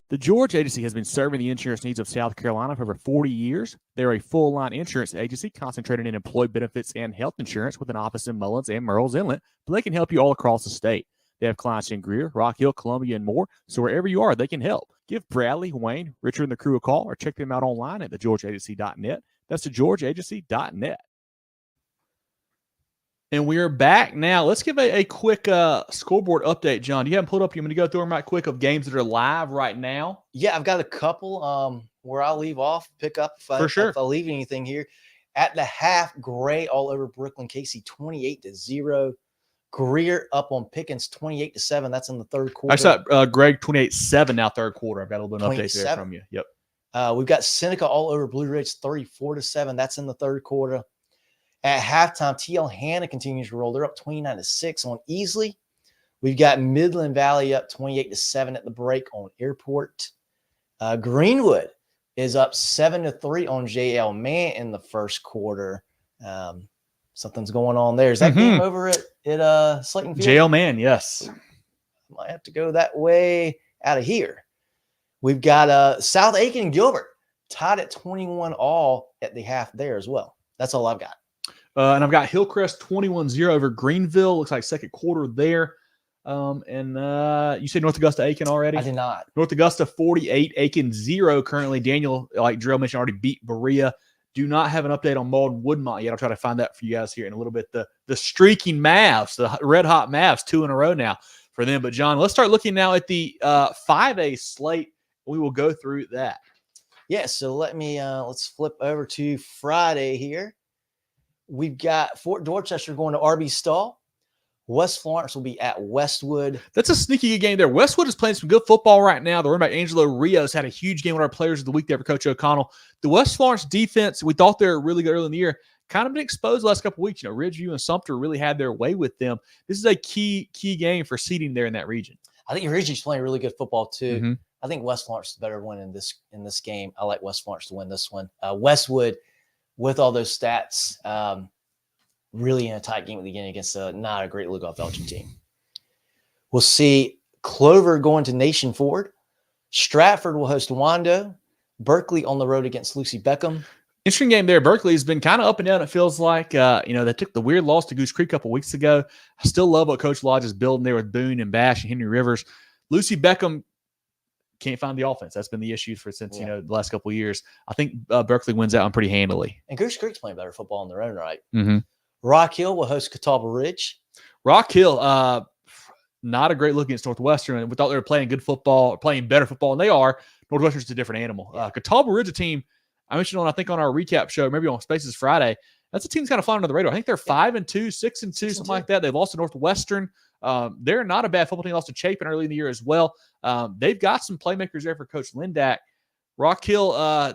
The George Agency has been serving the insurance needs of South Carolina for over 40 years. They're a full-line insurance agency concentrated in employee benefits and health insurance with an office in Mullins and Myrtle's Inlet, but they can help you all across the state. They have clients in Greer, Rock Hill, Columbia, and more, so wherever you are, they can help. Give Bradley, Wayne, Richard, and the crew a call or check them out online at thegeorgeagency.net. That's thegeorgeagency.net. And we're back now. Let's give a quick scoreboard update, John. Do you have them pulled up? You want me to go through them right quick of games that are live right now? Yeah, I've got a couple where I'll leave off, pick up if I leave anything here. At the half, Gray all over Brooklyn, Casey 28-0. Greer up on Pickens 28-7. That's in the third quarter. I saw Greg 28-7 now, third quarter. I've got a little bit of an update there from you. Yep. We've got Seneca all over Blue Ridge 34-7. That's in the third quarter. At halftime, TL Hanna continues to roll. They're up 29-6 on Easley. We've got Midland Valley up 28-7 at the break on Airport. Greenwood is up 7-3 on JL Man in the first quarter. Something's going on there. Is that game over at Slayton Field? JL Man, yes. Might have to go that way out of here. We've got South Aiken and Gilbert tied at 21 all at the half there as well. That's all I've got. And I've got Hillcrest 21-0 over Greenville. Looks like second quarter there. And you said North Augusta Aiken already? I did not. North Augusta 48, Aiken 0 currently. Daniel, like Jerel mentioned, already beat Berea. Do not have an update on Malden Woodmont yet. I'll try to find that for you guys here in a little bit. The streaking Mavs, the red hot Mavs, 2 in a row now for them. But John, let's start looking now at the 5A slate. We will go through that. Yeah, so let's flip over to Friday here. We've got Fort Dorchester going to RB Stall. West Florence will be at Westwood. That's a sneaky good game there. Westwood is playing some good football right now. The running back Angelo Rios had a huge game with our players of the week there for Coach O'Connell. The West Florence defense, we thought they were really good early in the year, kind of been exposed the last couple of weeks. Ridgeview and Sumter really had their way with them. This is a key game for seeding there in that region. I think Ridgeview's playing really good football too. Mm-hmm. I think West Florence is the better one in this game. I like West Florence to win this one. Westwood, with all those stats, really in a tight game at the beginning against not a great look-off Elgin team. We'll see Clover going to Nation Ford. Stratford will host Wando. Berkeley on the road against Lucy Beckham. Interesting game there. Berkeley has been kind of up and down. It feels like, they took the weird loss to Goose Creek a couple weeks ago. I still love what Coach Lodge is building there with Boone and Bash and Henry Rivers. Lucy Beckham can't find the offense. That's been the issue since the last couple of years. I think Berkeley wins that one pretty handily. And Goose Creek's playing better football in their own right. Mm-hmm. Rock Hill will host Catawba Ridge. Rock Hill, not a great look against Northwestern. And we thought they were playing good football, playing better football, and they are. Northwestern's a different animal. Catawba Ridge, a team I mentioned I think on our recap show, maybe on Spaces Friday. That's a team that's kind of flying under the radar. I think they're 5-2, 6-2, something like that. They lost to Northwestern. They're not a bad football team. Lost to Chapin early in the year as well. They've got some playmakers there for Coach Lindak. Rock Hill,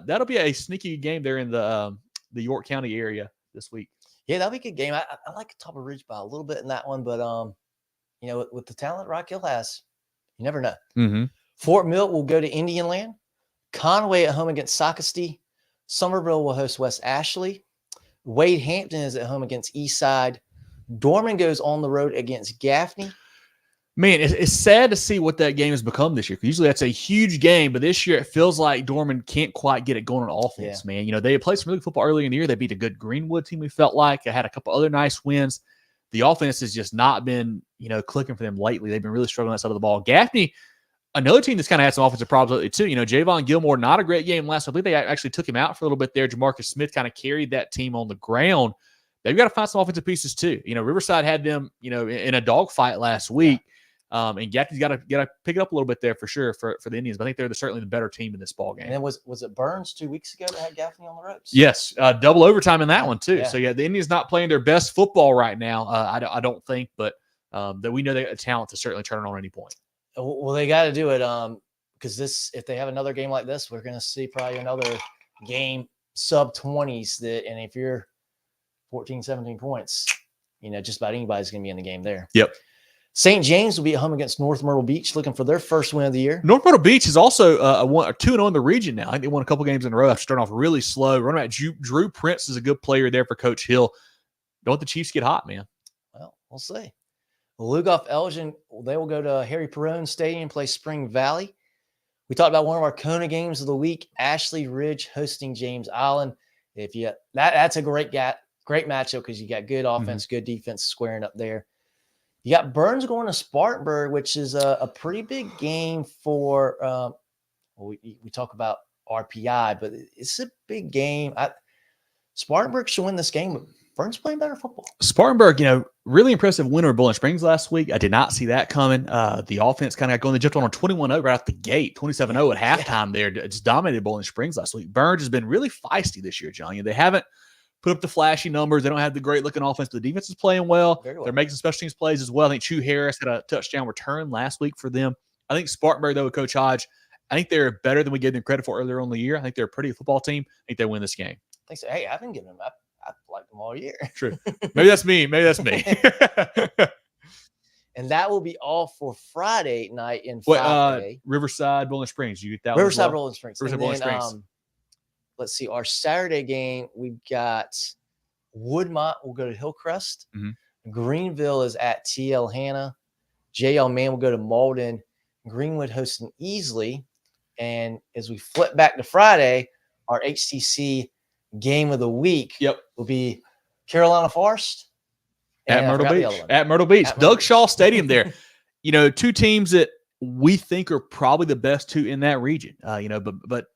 that'll be a sneaky game there in the York County area this week. Yeah, that'll be a good game. I like Catawba Ridge by a little bit in that one, but with the talent Rock Hill has, you never know. Mm-hmm. Fort Mill will go to Indian Land. Conway at home against Socastee. Somerville will host West Ashley. Wade Hampton is at home against Eastside. Dorman goes on the road against Gaffney. Man, it's sad to see what that game has become this year. Usually that's a huge game, but this year it feels like Dorman can't quite get it going on offense, man. They had played some really good football earlier in the year. They beat a good Greenwood team, we felt like. They had a couple other nice wins. The offense has just not been, clicking for them lately. They've been really struggling on that side of the ball. Gaffney, another team that's kind of had some offensive problems lately too. Javon Gilmore, not a great game last week. I believe they actually took him out for a little bit there. Jamarcus Smith kind of carried that team on the ground. They've got to find some offensive pieces too. Riverside had them, in a dogfight last week. And Gaffney's got to pick it up a little bit there for sure for the Indians. But I think they're certainly the better team in this ball game. And then was it Burns 2 weeks ago that had Gaffney on the ropes? Yes, double overtime in that one too. Yeah. So the Indians not playing their best football right now. I don't think, but that we know they got the talent to certainly turn it on at any point. Well, they got to do it because if they have another game like this, we're going to see probably another game sub-20s and if you're 14, 17 points, just about anybody's going to be in the game there. Yep. St. James will be at home against North Myrtle Beach, looking for their first win of the year. North Myrtle Beach is also 2-0 in the region now. I think they won a couple games in a row after starting off really slow. Running back Drew Prince is a good player there for Coach Hill. Don't let the Chiefs get hot, man. Well, we'll see. Lugoff Elgin, they will go to Harry Perrone Stadium and play Spring Valley. We talked about one of our CONA games of the week, Ashley Ridge hosting James Island. That's a great matchup because you got good offense, good defense squaring up there. You got Burns going to Spartanburg, which is a pretty big game for we talk about RPI, but it's a big game. Spartanburg should win this game, but Burns playing better football. Spartanburg, really impressive winner of Bowling Springs last week. I did not see that coming. The offense kind of got going. They jumped on a 21-0 right out the gate, 27-0 at halftime there. Just dominated Bowling Springs last week. Burns has been really feisty this year, John. They haven't put up the flashy numbers. They don't have the great-looking offense, but the defense is playing well. They're making some special teams plays as well. I think Chu Harris had a touchdown return last week for them. I think Spartanburg, though, with Coach Hodge, I think they're better than we gave them credit for earlier on in the year. I think they're a pretty good football team. I think they win this game. I think so. Hey, I've been giving them up. I've liked them all year. True. Maybe that's me. And that will be all for Friday night in 5A. Riverside, Bowling Springs. You get that Riverside, one as well? Bowling Springs. Riverside, Bowling Springs. Let's see. Our Saturday game, we've got Woodmont will go to Hillcrest. Mm-hmm. Greenville is at TL Hanna. JL Man will go to Malden. Greenwood hosting Easley. And as we flip back to Friday, our HTC game of the week will be Carolina Forest at Myrtle Beach. At Myrtle Beach. Doug Shaw Stadium there. Two teams that we think are probably the best two in that region. But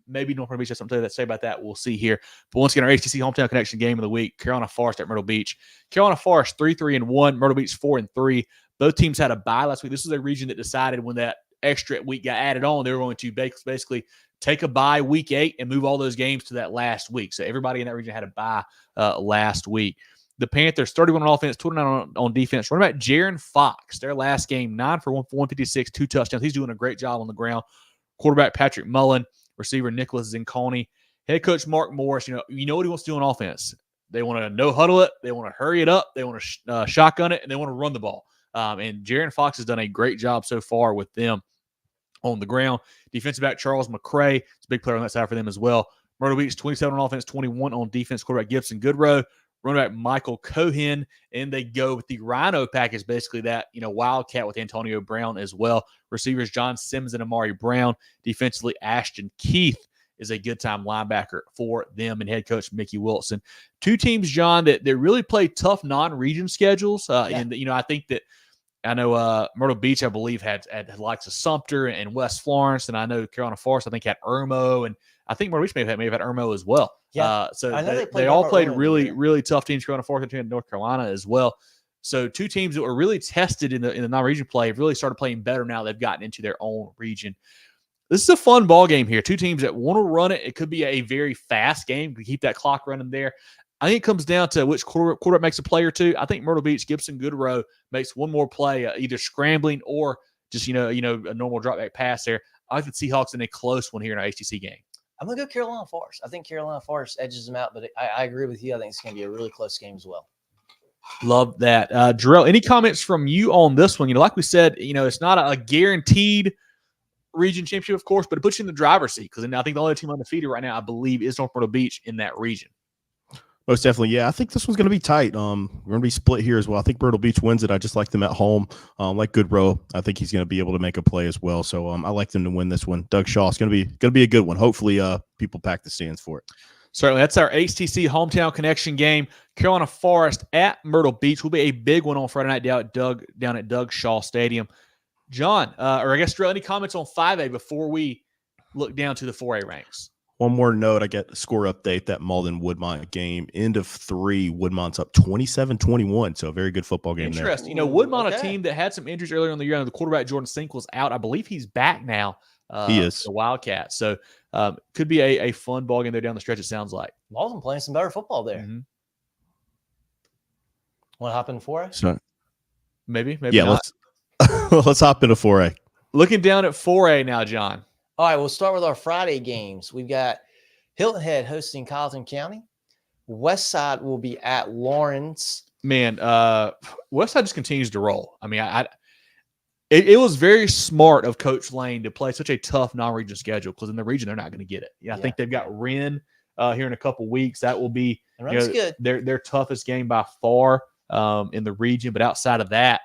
maybe North Myrtle Beach has something to say about that. We'll see here. But once again, our HTC Hometown Connection game of the week, Carolina Forest at Myrtle Beach. Carolina Forest 3-3-1, Myrtle Beach 4-3. Both teams had a bye last week. This is a region that decided when that extra week got added on, they were going to basically take a bye week 8 and move all those games to that last week. So everybody in that region had a bye last week. The Panthers, 31 on offense, 29 on defense. Running back Jaron Fox, their last game, 9 for 156, 2 touchdowns. He's doing a great job on the ground. Quarterback Patrick Mullen, receiver Nicholas Zinconi. Head coach Mark Morris, you know what he wants to do on offense. They want to no huddle it. They want to hurry it up. They want to shotgun it, and they want to run the ball. And Jaron Fox has done a great job so far with them on the ground. Defensive back Charles McCray, it's a big player on that side for them as well. Myrtle Beach, 27 on offense, 21 on defense. Quarterback Gibson Goodrow, running back Michael Cohen, and they go with the Rhino package, basically that, Wildcat with Antonio Brown as well. Receivers John Simmons and Amari Brown. Defensively, Ashton Keith is a good-time linebacker for them, and head coach Mickey Wilson. Two teams, John, that really play tough non-region schedules. And, I think that Myrtle Beach, I believe, had likes of Sumter and West Florence, and I know Carolina Forest, I think, had Irmo, and I think Myrtle Beach may have had Irmo as well. Yeah. So they all played really, really tough teams. Carolina Forest and North Carolina as well. So two teams that were really tested in the non-region play have really started playing better now they've gotten into their own region. This is a fun ball game here. Two teams that want to run it. It could be a very fast game. We keep that clock running there. I think it comes down to which quarterback makes a play or two. I think Myrtle Beach, Gibson Goodrow makes one more play, either scrambling or just a normal drop back pass there. I like the Seahawks in a close one here in our HTC game. I'm going to go Carolina Forest. I think Carolina Forest edges them out, but I agree with you. I think it's going to be a really close game as well. Love that. Jerel, any comments from you on this one? Like we said, it's not a guaranteed region championship, of course, but it puts you in the driver's seat because I think the only team undefeated right now, I believe, is North Myrtle Beach in that region. Most definitely, yeah. I think this one's going to be tight. We're going to be split here as well. I think Myrtle Beach wins it. I just like them at home. Like Goodrow, I think he's going to be able to make a play as well. So I like them to win this one. Doug Shaw is going to be a good one. Hopefully, people pack the stands for it. Certainly, that's our HTC Hometown Connection game. Carolina Forest at Myrtle Beach will be a big one on Friday night down at Doug Shaw Stadium. John, or I guess Jerel, any comments on 5A before we look down to the 4A ranks? One more note, I get a score update, that Malden-Woodmont game. End of 3, Woodmont's up 27-21, so a very good football game there. Interesting. Woodmont, a team that had some injuries earlier in the year. The quarterback, Jordan Sink, was out. I believe he's back now. He is. The Wildcats. So could be a fun ball game there down the stretch, it sounds like. Malden playing some better football there. Mm-hmm. Want to hop in 4A? So, maybe yeah, not. Let's hop into 4A. Looking down at 4A now, John. All right, we'll start with our Friday games. We've got Hilton Head hosting Colleton County. Westside will be at Lawrence. Man, Westside just continues to roll. I mean, it was very smart of Coach Lane to play such a tough non-region schedule because in the region they're not going to get it. I think they've got Wren here in a couple weeks. That will be good. Their toughest game by far in the region. But outside of that,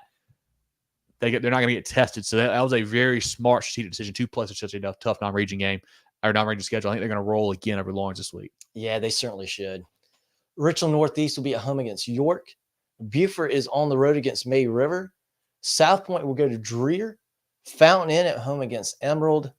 they're not going to get tested. So that was a very smart strategic decision to play such a tough non-region game or non-region schedule. I think they're going to roll again over Lawrence this week. Yeah, they certainly should. Richland Northeast will be at home against York. Beaufort is on the road against May River. South Point will go to Dreer. Fountain Inn at home against Emerald.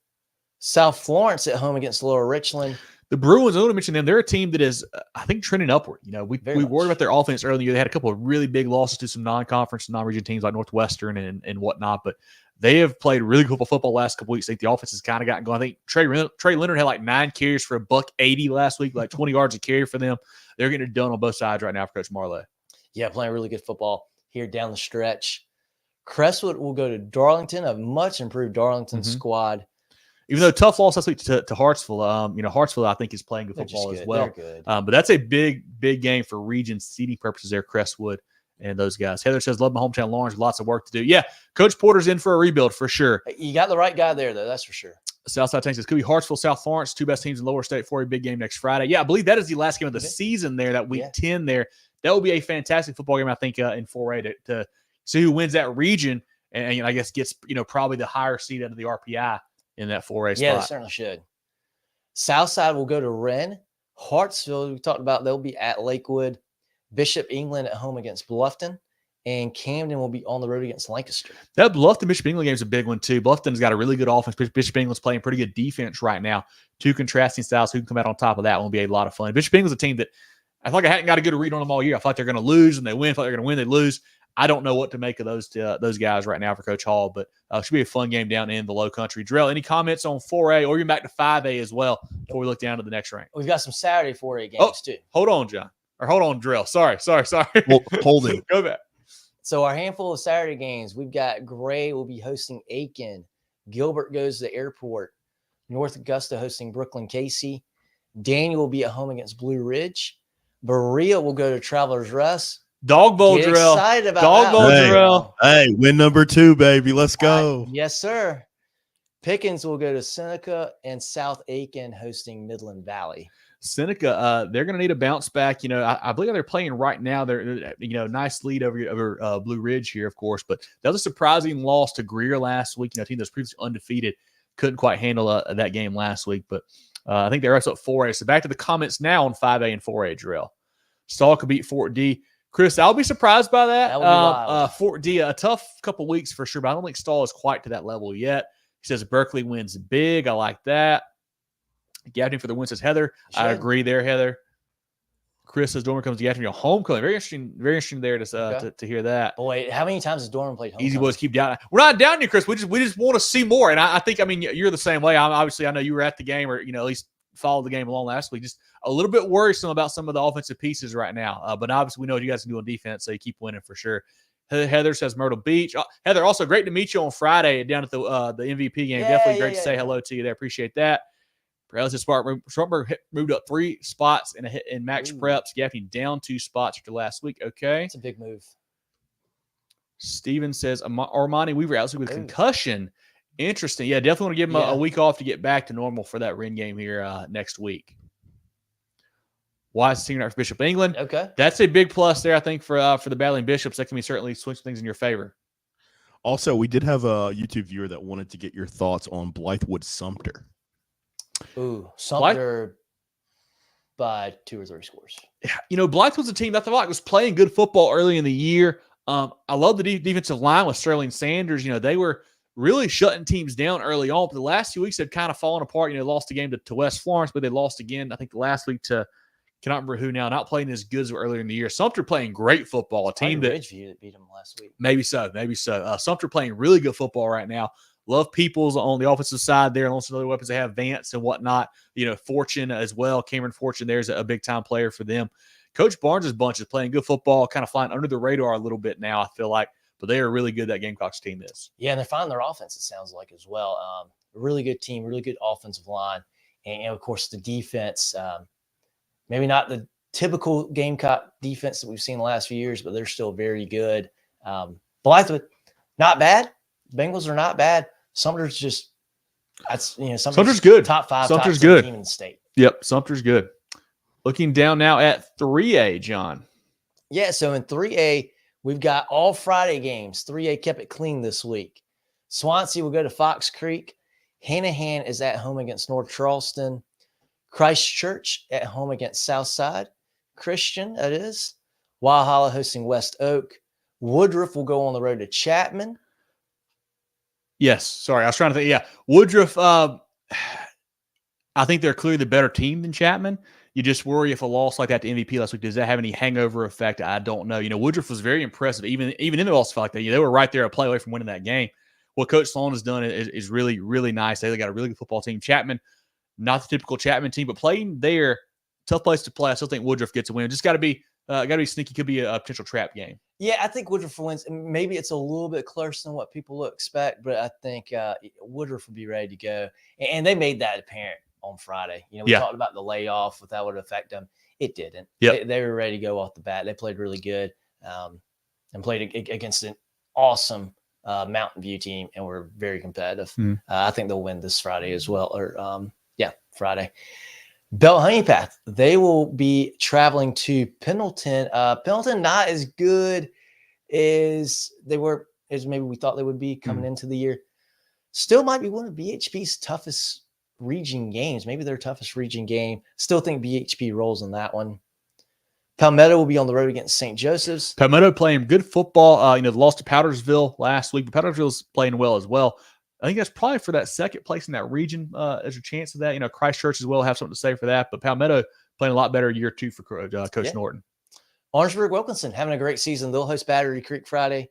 South Florence at home against Lower Richland. The Bruins, I want to mention them. They're a team that is, I think, trending upward. We worried about their offense earlier in the year. They had a couple of really big losses to some non-conference, non-region teams like Northwestern and whatnot, but they have played really good football last couple weeks. I think the offense has kind of gotten going. I think Trey Leonard had like 9 carries for $180 last week, like 20 yards a carry for them. They're getting it done on both sides right now for Coach Marley. Yeah, playing really good football here down the stretch. Crestwood will go to Darlington, a much improved Darlington squad. Even though tough loss last week to Hartsville, Hartsville I think is playing good football as well. But that's a big game for region seeding purposes there, Crestwood and those guys. Heather says, love my hometown Lawrence, lots of work to do. Yeah, Coach Porter's in for a rebuild for sure. You got the right guy there, though, that's for sure. Southside Texas could be Hartsville, South Florence, two best teams in Lower State for a big game next Friday. Yeah, I believe that is the last game of the season there, that week 10 there. That will be a fantastic football game, I think, in 4A to see who wins that region and I guess gets, probably the higher seed out of the RPI in that 4A spot. Yeah, they certainly should. Southside will go to Wren. Hartsville, we talked about, they'll be at Lakewood. Bishop England at home against Bluffton. And Camden will be on the road against Lancaster. That Bluffton-Bishop England game is a big one, too. Bluffton's got a really good offense. Bishop England's playing pretty good defense right now. Two contrasting styles. Who can come out on top of that will be a lot of fun. Bishop England's a team that I feel like I hadn't got a good read on them all year. I feel like they're going to lose and they win. I feel like they're going to win, they lose. I don't know what to make of those guys right now for Coach Hall, but it should be a fun game down in the Low Country. Jerel, any comments on 4A or even back to 5A as well before we look down to the next rank? We've got some Saturday 4A games too. Hold on, John. Or hold on, Jerel. Sorry. Well, hold it. Go back. So our handful of Saturday games, we've got Gray will be hosting Aiken. Gilbert goes to the airport. North Augusta hosting Brooklyn Casey. Daniel will be at home against Blue Ridge. Berea will go to Travelers Rest. Dog Bowl, Get Jerel. excited about Dog Bowl, Jerel. Hey, win number 2, baby. Let's go. Yes, sir. Pickens will go to Seneca and South Aiken hosting Midland Valley. Seneca, they're going to need a bounce back. I believe they're playing right now. They're, nice lead over Blue Ridge here, of course. But that was a surprising loss to Greer last week. A team that's previously undefeated couldn't quite handle that game last week. But I think they're also at 4A. So back to the comments now on 5A and 4A, Jerel. Stahl could beat Fort D. Chris, I'll be surprised by that. That would be wild. Fort D, a tough couple weeks for sure, but I don't think Stahl is quite to that level yet. He says Berkeley wins big. I like that. Gabbing for the win, says Heather. I agree there, Heather. Chris says Dorman comes to after your homecoming. Very interesting there to hear that. Boy, how many times has Dorman played homecoming? Easy boys keep down. We're not down you, Chris. We just want to see more. And I think, I mean, you're the same way. I know you were at the game, or at least followed the game along last week. Just a little bit worrisome about some of the offensive pieces right now. But obviously, we know what you guys can do on defense, so you keep winning for sure. Heather says Myrtle Beach. Heather, also great to meet you on Friday down at the MVP game. Definitely great to say hello to you there. Appreciate that. Perez says Spartanburg moved up 3 spots in max preps, gapping down 2 spots after last week. Okay. It's a big move. Steven says Armani Weaver out with concussion. Interesting. Yeah, definitely want to give him a week off to get back to normal for that Wren game here next week. Wise senior night for Bishop England. Okay. That's a big plus there, I think, for the Battling Bishops. That can be certainly switch things in your favor. Also, we did have a YouTube viewer that wanted to get your thoughts on Blythewood Sumter. Ooh, Sumter by 2 or 3 scores. Yeah, Blythewood's a team that I thought was playing good football early in the year. I love the defensive line with Sterling Sanders. They were really shutting teams down early on, but the last few weeks have kind of fallen apart. They lost a game to West Florence, but they lost again, I think, last week to cannot remember who now. Not playing as good as earlier in the year. Sumter playing great football. A team that Ridgeview that beat them last week. Maybe so. Sumter playing really good football right now. Love Peoples on the offensive side there, and also other weapons they have, Vance and whatnot. Fortune as well. Cameron Fortune there's a big-time player for them. Coach Barnes' bunch is playing good football, kind of flying under the radar a little bit now, I feel like. But they are really good, that Gamecocks team is. Yeah, and they're finding their offense, it sounds like, as well. A really good team, really good offensive line. And of course, the defense, maybe not the typical Gamecock defense that we've seen the last few years, but they're still very good. Blythewood, not bad. Bengals are not bad. Sumter's just Sumter's good. Top 5, Sumter's top 10 good team in the state. Yep, Sumter's good. Looking down now at 3A, John. Yeah, so in 3A, we've got all Friday games. 3A kept it clean this week. Swansea will go to Fox Creek. Hanahan is at home against North Charleston. Christchurch at home against Southside. Christian, that is. Walhalla hosting West Oak. Woodruff will go on the road to Chapman. Yes, sorry. I was trying to think. Yeah, Woodruff, I think they're clearly the better team than Chapman. You just worry if a loss like that to MVP last week, does that have any hangover effect? I don't know. Woodruff was very impressive. Even in the loss like that, they were right there a play away from winning that game. What Coach Sloan has done is really, really nice. They got a really good football team. Chapman, not the typical Chapman team, but playing there, tough place to play. I still think Woodruff gets a win. Just got to be sneaky. Could be a potential trap game. Yeah, I think Woodruff wins. Maybe it's a little bit closer than what people expect, but I think Woodruff will be ready to go. And they made that apparent on Friday. We talked about the layoff, what that would affect them. It didn't. Yep. They were ready to go off the bat. They played really good and played against an awesome Mountain View team, and were very competitive. I think they'll win this Friday as well. Friday. Belt Honeypath, they will be traveling to Pendleton. Pendleton not as good as maybe we thought they would be coming into the year. Still might be one of BHP's toughest region games, maybe their toughest region game. Still think BHP rolls in that one. Palmetto will be on the road against St. Joseph's. Palmetto playing good football. They lost to Powdersville last week, but Powdersville's playing well as well. I think that's probably for that second place in that region. There's a chance of that. Christchurch as well have something to say for that. But Palmetto playing a lot better year 2 for Coach Norton. Orangeburg Wilkinson having a great season. They'll host Battery Creek Friday.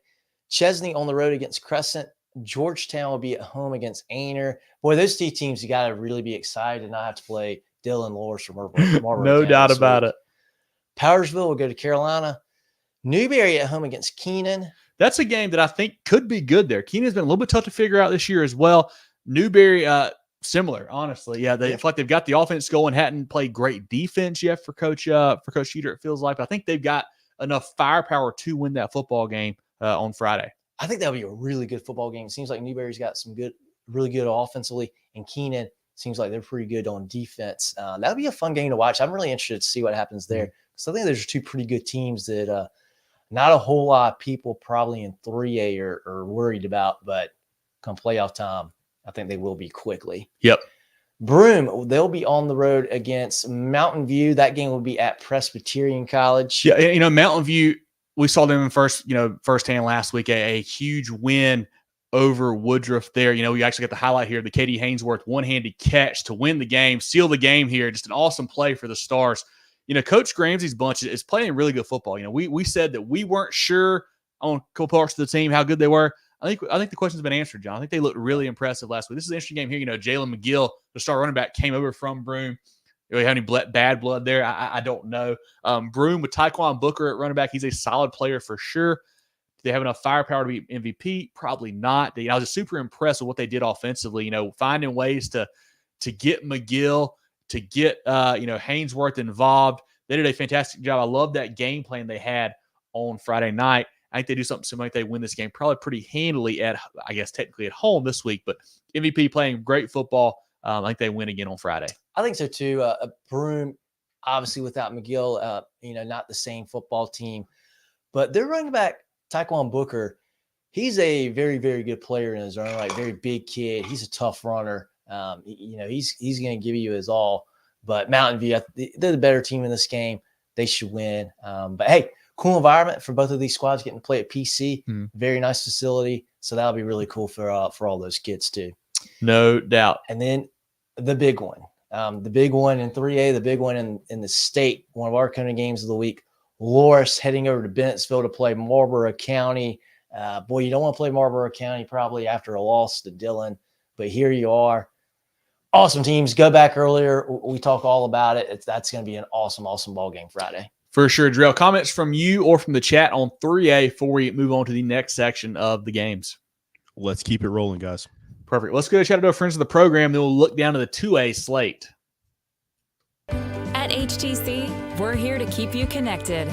Chesney on the road against Crescent. Georgetown will be at home against Ainer. Boy, those 2 teams, you got to really be excited and not have to play Dylan Lors from Marlboro. No doubt about it. Powersville will go to Carolina. Newberry at home against Keenan. That's a game that I think could be good there. Keenan's been a little bit tough to figure out this year as well. Newberry, similar, honestly. Yeah, they feel like they've got the offense going, hadn't played great defense yet for Coach Sheeter, it feels like. But I think they've got enough firepower to win that football game on Friday. I think that'll be a really good football game. It seems like Newberry's got some really good offensively, and Keenan seems like they're pretty good on defense. That'll be a fun game to watch. I'm really interested to see what happens there. So I think there's 2 pretty good teams that not a whole lot of people probably in 3A are worried about, but come playoff time, I think they will be quickly. Yep. Broome, they'll be on the road against Mountain View. That game will be at Presbyterian College. Yeah, Mountain View, we saw them in firsthand last week, a huge win over Woodruff there. We actually got the highlight here, the Katie Hainsworth one-handed catch to win the game, seal the game here. Just an awesome play for the Stars. Coach Ramsey's bunch is playing really good football. We said that we weren't sure on a couple parts of the team how good they were. I think the question's been answered, John. I think they looked really impressive last week. This is an interesting game here. Jalen McGill, the star running back, came over from Broome. Do we have any bad blood there? I don't know. Broome with Tyquan Booker at running back. He's a solid player for sure. Do they have enough firepower to be MVP? Probably not. I was just super impressed with what they did offensively, finding ways to get McGill, to get Hainsworth involved. They did a fantastic job. I love that game plan they had on Friday night. I think they do something similar. They win this game probably pretty handily technically at home this week, but MVP playing great football. I think they win again on Friday. I think so too. Broome, obviously without McGill, not the same football team, but their running back, Tyquan Booker, he's a very, very good player in his own right. Very big kid. He's a tough runner. He's going to give you his all. But Mountain View, they're the better team in this game. They should win. But hey, cool environment for both of these squads getting to play at PC. Very nice facility. So that'll be really cool for all those kids too. No doubt. And then the big one. The big one in 3A, the big one in the state, one of our CONA games of the week. Loris heading over to Bennettsville to play Marlboro County. Boy, you don't want to play Marlboro County probably after a loss to Dillon, but here you are. Awesome teams. Go back earlier. We talk all about it. That's going to be an awesome, awesome ball game Friday. For sure, Jerel. Comments from you or from the chat on 3A before we move on to the next section of the games. Let's keep it rolling, guys. Perfect. Let's go shout out to our friends of the program. Then we'll look down to the 2A slate. At HTC, we're here to keep you connected.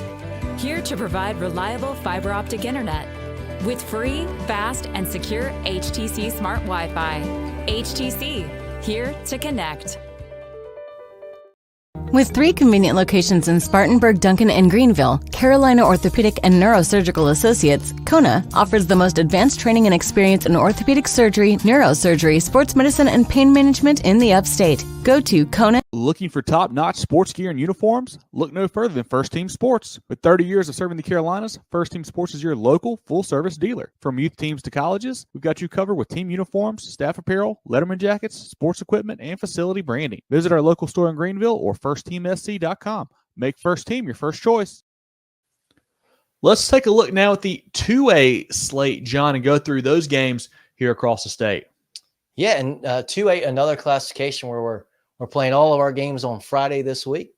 Here to provide reliable fiber optic internet with free, fast, and secure HTC Smart Wi-Fi. HTC, here to connect. With 3 convenient locations in Spartanburg, Duncan, and Greenville, Carolina Orthopedic and Neurosurgical Associates, CONA, offers the most advanced training and experience in orthopedic surgery, neurosurgery, sports medicine, and pain management in the upstate. Go to CONA. Looking for top-notch sports gear and uniforms? Look no further than First Team Sports. With 30 years of serving the Carolinas, First Team Sports is your local full-service dealer. From youth teams to colleges, we've got you covered with team uniforms, staff apparel, Letterman jackets, sports equipment, and facility branding. Visit our local store in Greenville or firstteamsc.com. Make First Team your first choice. Let's take a look now at the 2A slate, John, and go through those games here across the state. Yeah, and 2A, another classification where we're playing all of our games on Friday this week.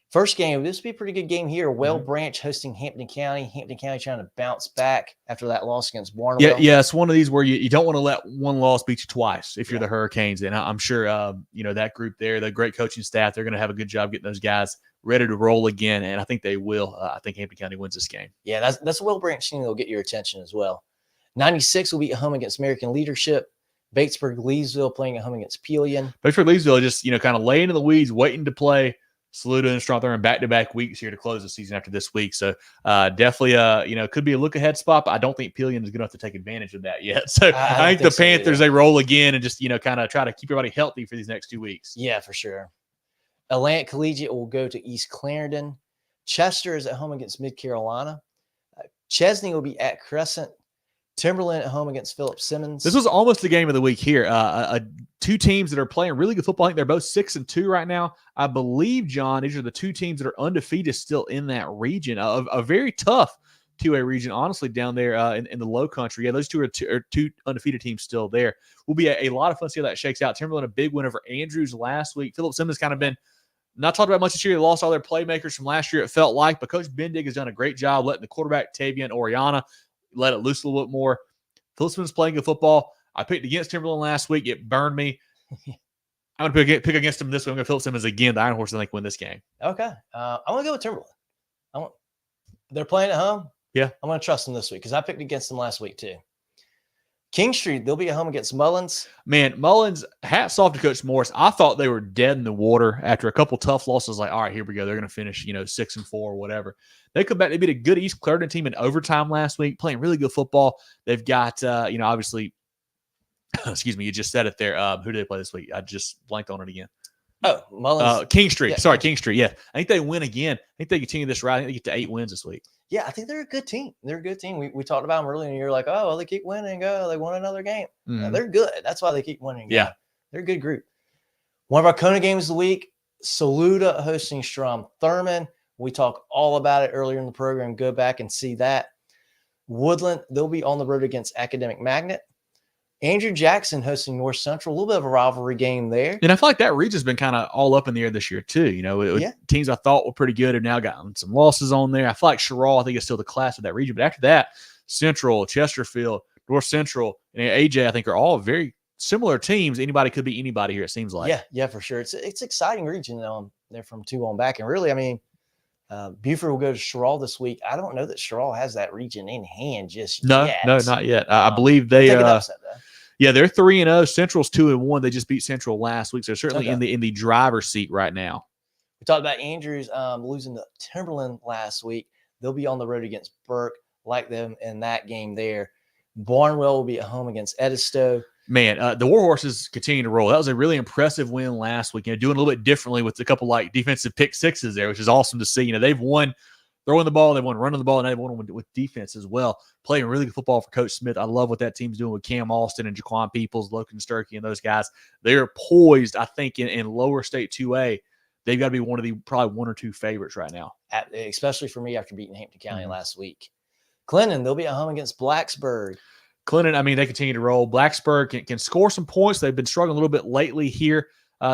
First game, this would be a pretty good game here. Well Branch hosting Hampton County. Hampton County trying to bounce back after that loss against Barnwell. Yeah, it's one of these where you don't want to let one loss beat you twice if you're the Hurricanes. And I'm sure, that group there, the great coaching staff, they're going to have a good job getting those guys ready to roll again. And I think they will. I think Hampton County wins this game. Yeah, that's a Well Branch team that will get your attention as well. 96 will be at home against American Leadership. Batesburg-Leesville playing at home against Pelion. Batesburg-Leesville just, kind of laying in the weeds, waiting to play Saluda and Strom. They're in back-to-back weeks here to close the season after this week. So definitely, could be a look-ahead spot, but I don't think Pelion is going to have to take advantage of that yet. So I think the Panthers, they roll again and just, kind of try to keep everybody healthy for these next 2 weeks. Yeah, for sure. Atlantic Collegiate will go to East Clarendon. Chester is at home against Mid-Carolina. Chesney will be at Crescent. Timberland at home against Philip Simmons. This was almost the game of the week here. 2 teams that are playing really good football. I think they're both 6-2 right now. I believe, John, these are the 2 teams that are undefeated still in that region. A very tough 2A region, honestly, down there in the low country. Yeah, those 2 are two undefeated teams still there. Will be a lot of fun to see how that shakes out. Timberland, a big win over Andrews last week. Philip Simmons kind of been not talked about much this year. They lost all their playmakers from last year, it felt like, but Coach Bendig has done a great job letting the quarterback, Tavian Oriana, let it loose a little bit more. Philip Simmons playing good football. I picked against Timberland last week. It burned me. I'm going to pick against him this week. I'm going to Philip Simmons again. The Iron Horse, I think, win this game. Okay. I'm going to go with Timberland. They're playing at home. Yeah. I'm going to trust them this week because I picked against them last week too. King Street, they'll be at home against Mullins. Man, Mullins, hats off to Coach Morris. I thought they were dead in the water after a couple tough losses. Like, all right, here we go. They're going to finish, 6-4 or whatever. They come back. They beat a good East Clarendon team in overtime last week, playing really good football. They've got, obviously, excuse me, you just said it there. Who did they play this week? I just blanked on it again. Oh, Mullins. King Street. Yeah. Sorry, King Street. Yeah. I think they win again. I think they continue this ride. I think they get to 8 wins this week. Yeah, I think they're a good team. They're a good team. We talked about them earlier, and you're like, oh, well, they keep winning. Oh, they won another game. Mm-hmm. Yeah, they're good. That's why they keep winning. Yeah. They're a good group. One of our CONA games of the week, Saluda hosting Strom. Thurmon, we talked all about it earlier in the program. Go back and see that. Woodland, they'll be on the road against Academic Magnet. Andrew Jackson hosting North Central. A little bit of a rivalry game there. And I feel like that region's been kind of all up in the air this year, too. You know, teams I thought were pretty good have now gotten some losses on there. I feel like Jerel, I think, is still the class of that region. But after that, Central, Chesterfield, North Central, and AJ, I think, are all very similar teams. Anybody could be anybody here, it seems like. Yeah, for sure. It's exciting region. They're from 2 on back. And really, I mean, Buford will go to Jerel this week. I don't know that Jerel has that region in hand just yet. No, not yet. I believe they take an upset, though. Yeah, they're 3-0. Central's 2-1. They just beat Central last week. So they're certainly in the driver's seat right now. We talked about Andrews losing to Timberland last week. They'll be on the road against Burke, like them in that game there. Barnwell will be at home against Edisto. Man, the Warhorses continue to roll. That was a really impressive win last week. You know, doing a little bit differently with a couple like defensive pick sixes there, which is awesome to see. You know, they've won throwing the ball, they won running the ball, and they've won with defense as well. Playing really good football for Coach Smith. I love what that team's doing with Cam Austin and Jaquan Peoples, Logan Sturkey, and those guys. They're poised, I think, in lower state 2A. They've got to be one of the probably 1 or 2 favorites right now. Especially for me after beating Hampton County last week. Clinton, they'll be at home against Blacksburg. Clinton, I mean, they continue to roll. Blacksburg can score some points. They've been struggling a little bit lately here.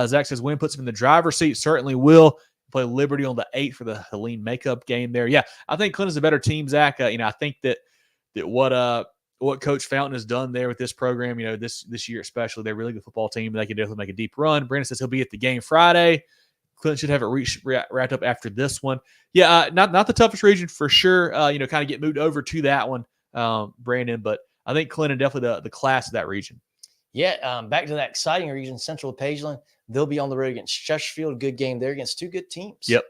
Zach says win puts them in the driver's seat. Certainly will. Play Liberty on the 8th for the Helene makeup game there. Yeah, I think Clinton's a better team, Zach. I think that what Coach Fountain has done there with this program, this year especially, they're a really good football team. They can definitely make a deep run. Brandon says he'll be at the game Friday. Clinton should have it wrapped up after this one. Yeah, not the toughest region for sure. Kind of get moved over to that one, Brandon. But I think Clinton definitely the class of that region. Yeah, back to that exciting region, Central Pageland. They'll be on the road against Chesterfield. Good game there against 2 good teams. Yep.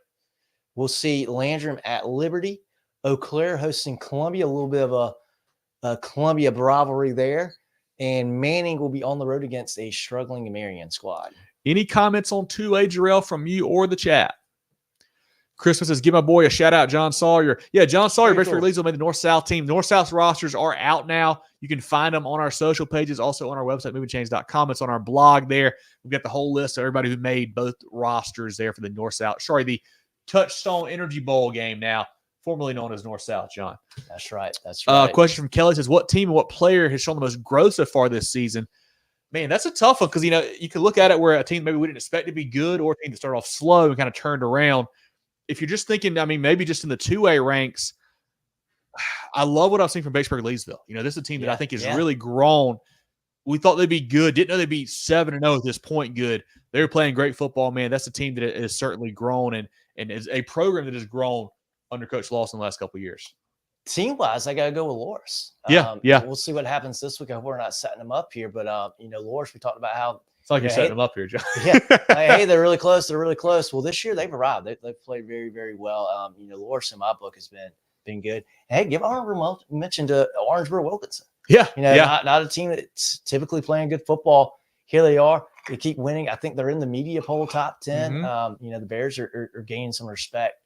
We'll see Landrum at Liberty. Eau Claire hosting Columbia. A little bit of a Columbia rivalry there. And Manning will be on the road against a struggling Marion squad. Any comments on 2A, Jerel, from you or the chat? Christmas says, give my boy a shout-out, John Sawyer. Yeah, John Sawyer, Bedford Leedsville made the North-South team. North-South rosters are out now. You can find them on our social pages, also on our website, movingchains.com. It's on our blog there. We've got the whole list of everybody who made both rosters there for the North-South. Sorry, the Touchstone Energy Bowl game now, formerly known as North-South, John. That's right. That's right. Question from Kelly says, what team and what player has shown the most growth so far this season? Man, that's a tough one because, you can look at it where a team maybe we didn't expect to be good or a team that started off slow and kind of turned around. If you're just thinking, maybe just in the 2A ranks, I love what I've seen from Batesburg-Leesville. This is a team that I think has really grown. We thought they'd be good. Didn't know they'd be 7-0 at this point good. They were playing great football, man. That's a team that has certainly grown and is a program that has grown under Coach Lawson the last couple of years. Team-wise, I got to go with Loris. Yeah. We'll see what happens this week. I hope we're not setting them up here. But, Loris, we talked about how – it's like you're setting them up here, John. Hey, they're really close. They're really close. Well, this year they've arrived. They've played very, very well. Loris in my book has been good. Hey, give honorable mention to Orangeburg Wilkinson. Yeah. Not a team that's typically playing good football. Here they are. They keep winning. I think they're in the media poll top 10. Mm-hmm. The Bears are gaining some respect.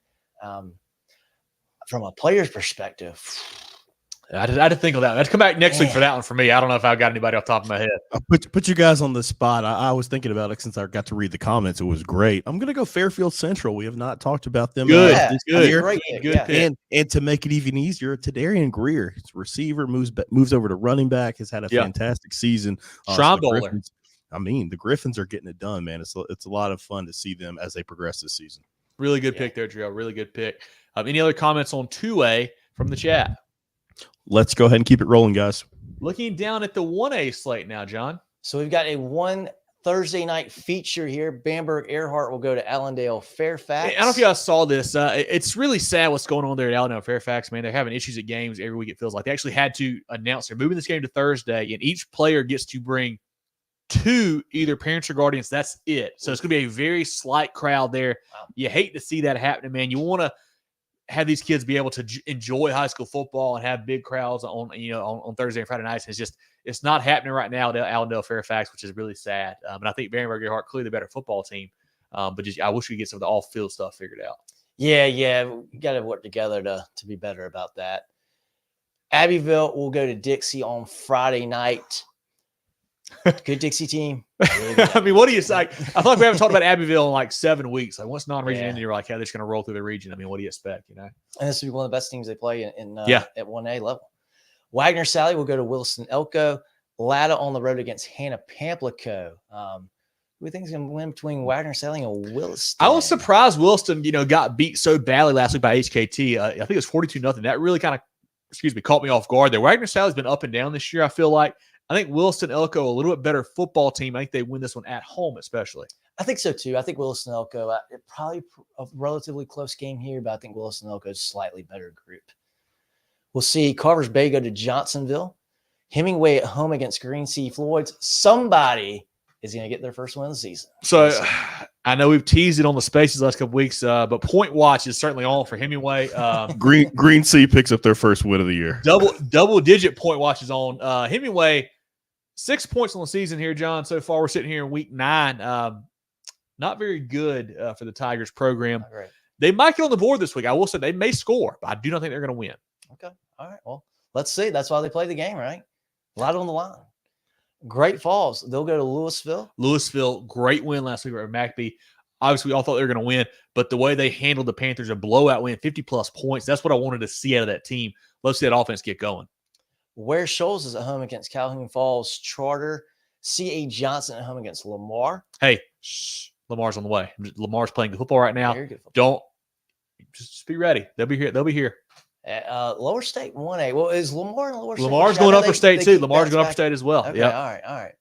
From a player's perspective, I had to think of that. I'd come back next week for that one for me. I don't know if I've got anybody off the top of my head. Put you guys on the spot. I was thinking about it since I got to read the comments. It was great. I'm going to go Fairfield Central. We have not talked about them. Good. Good. And to make it even easier, Tadarian Greer, his receiver, moves over to running back, has had a fantastic season. Shrine bowler. The Griffins are getting it done, man. It's a lot of fun to see them as they progress this season. Really good pick there, Jerel. Really good pick. Any other comments on 2A from the chat? Let's go ahead and keep it rolling, guys. Looking down at the 1A slate now, John. So we've got a Thursday night feature here. Bamberg Earhart will go to Allendale Fairfax. I don't know if you guys saw this. It's really sad what's going on there at Allendale Fairfax, man. They're having issues at games every week, it feels like. They actually had to announce they're moving this game to Thursday, and each player gets to bring 2 either parents or guardians. That's it. So it's going to be a very slight crowd there. Wow. You hate to see that happening, man. You want to have these kids be able to enjoy high school football and have big crowds on Thursday and Friday nights. It's not happening right now at Allendale Fairfax, which is really sad. And I think Bamberg Earhart clearly the better football team. But I wish we could get some of the off-field stuff figured out. Yeah, we got to work together to be better about that. Abbeville will go to Dixie on Friday night. Good Dixie team. I mean, what do you say? I feel like we haven't talked about Abbeville in like 7 weeks. Like once non-region ended, you're like, how they're just going to roll through the region. I mean, what do you expect? You know, and this will be one of the best teams they play in at 1A level. Wagner Sally will go to Williston Elko. Latta on the road against Hannah Pamplico. Who do you think is going to win between Wagner Sally and Williston? I was surprised Williston, got beat so badly last week by HKT. I think it was 42-0. That really kind of, caught me off guard there. Wagner Sally's been up and down this year. I feel like. I think Williston Elko, a little bit better football team. I think they win this one at home, especially. I think so too. I think Williston Elko, probably a relatively close game here, but I think Williston Elko is a slightly better group. We'll see Carver's Bay go to Johnsonville. Hemingway at home against Green Sea Floyds. Somebody is going to get their first win of the season. So I know we've teased it on the spaces the last couple weeks, but Point Watch is certainly on for Hemingway. Green Sea picks up their first win of the year. Double-digit Point Watch is on. Hemingway, 6 points on the season here, John. So far, we're sitting here in week 9. Not very good for the Tigers program. Right. They might get on the board this week. I will say they may score, but I do not think they're going to win. Okay. All right. Well, let's see. That's why they play the game, right? A lot on the line. Great Falls. They'll go to Louisville. Louisville, great win last week at McBee. Obviously, we all thought they were going to win, but the way they handled the Panthers, a blowout win, 50-plus points, that's what I wanted to see out of that team. Let's see that offense get going. Ware Shoals is at home against Calhoun Falls Charter. C.A. Johnson at home against Lamar. Hey, Lamar's on the way. Lamar's playing good football right now. Very good football. Don't just be ready. They'll be here. They'll be here. Lower State 1A. Well, is Lamar in Lower State? Lamar's going upper state too. Lamar's going upper state as well. Okay, yep. All right.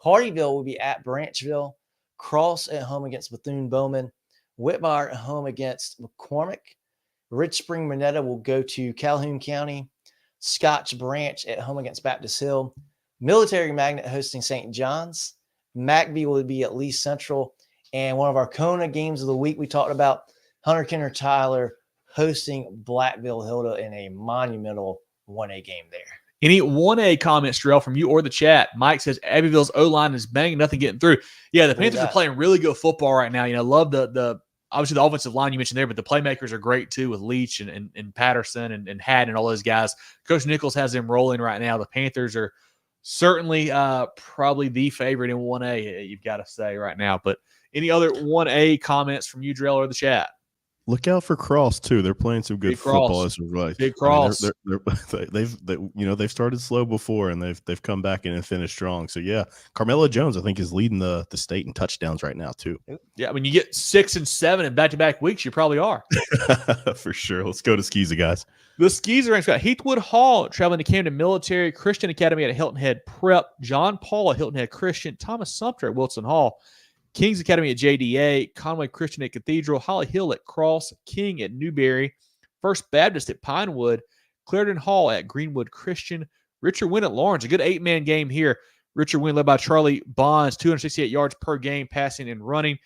Hardyville will be at Branchville. Cross at home against Bethune-Bowman. Whitmire at home against McCormick. Rich Spring Monetta will go to Calhoun County. Scotch Branch at home against Baptist Hill. Military Magnet hosting St. John's. McBee will be at Lee Central. And one of our CONA games of the week we talked about, Hunter-Kinard-Tyler hosting Blackville-Hilda in a monumental 1A game there. Any 1A comments, Jerel, from you or the chat? Mike says Abbeville's O-line is banging, nothing getting through. Yeah, the Panthers are playing really good football right now. Love the obviously the offensive line you mentioned there, but the playmakers are great too with Leach and Patterson and Haddon and all those guys. Coach Nichols has them rolling right now. The Panthers are certainly probably the favorite in 1A, you've got to say right now. But any other 1A comments from you, Jerel, or the chat? Look out for Cross too. They're playing some good football as well. Big Cross. They've started slow before and they've come back in and finished strong. So yeah, Carmelo Jones I think is leading the state in touchdowns right now too. Yeah, when you get 6 and 7 in back-to-back weeks, you probably are. For sure. Let's go to SCISA, guys. The SCISA ranks got Heathwood Hall traveling to Camden Military, Christian Academy at Hilton Head Prep, John Paul at Hilton Head Christian, Thomas Sumter at Wilson Hall, King's Academy at JDA, Conway Christian at Cathedral, Holly Hill at Cross, King at Newberry, First Baptist at Pinewood, Clarendon Hall at Greenwood Christian, Richard Wynn at Lawrence. A good 8-man game here. Richard Wynn led by Charlie Bonds, 268 yards per game, passing and running.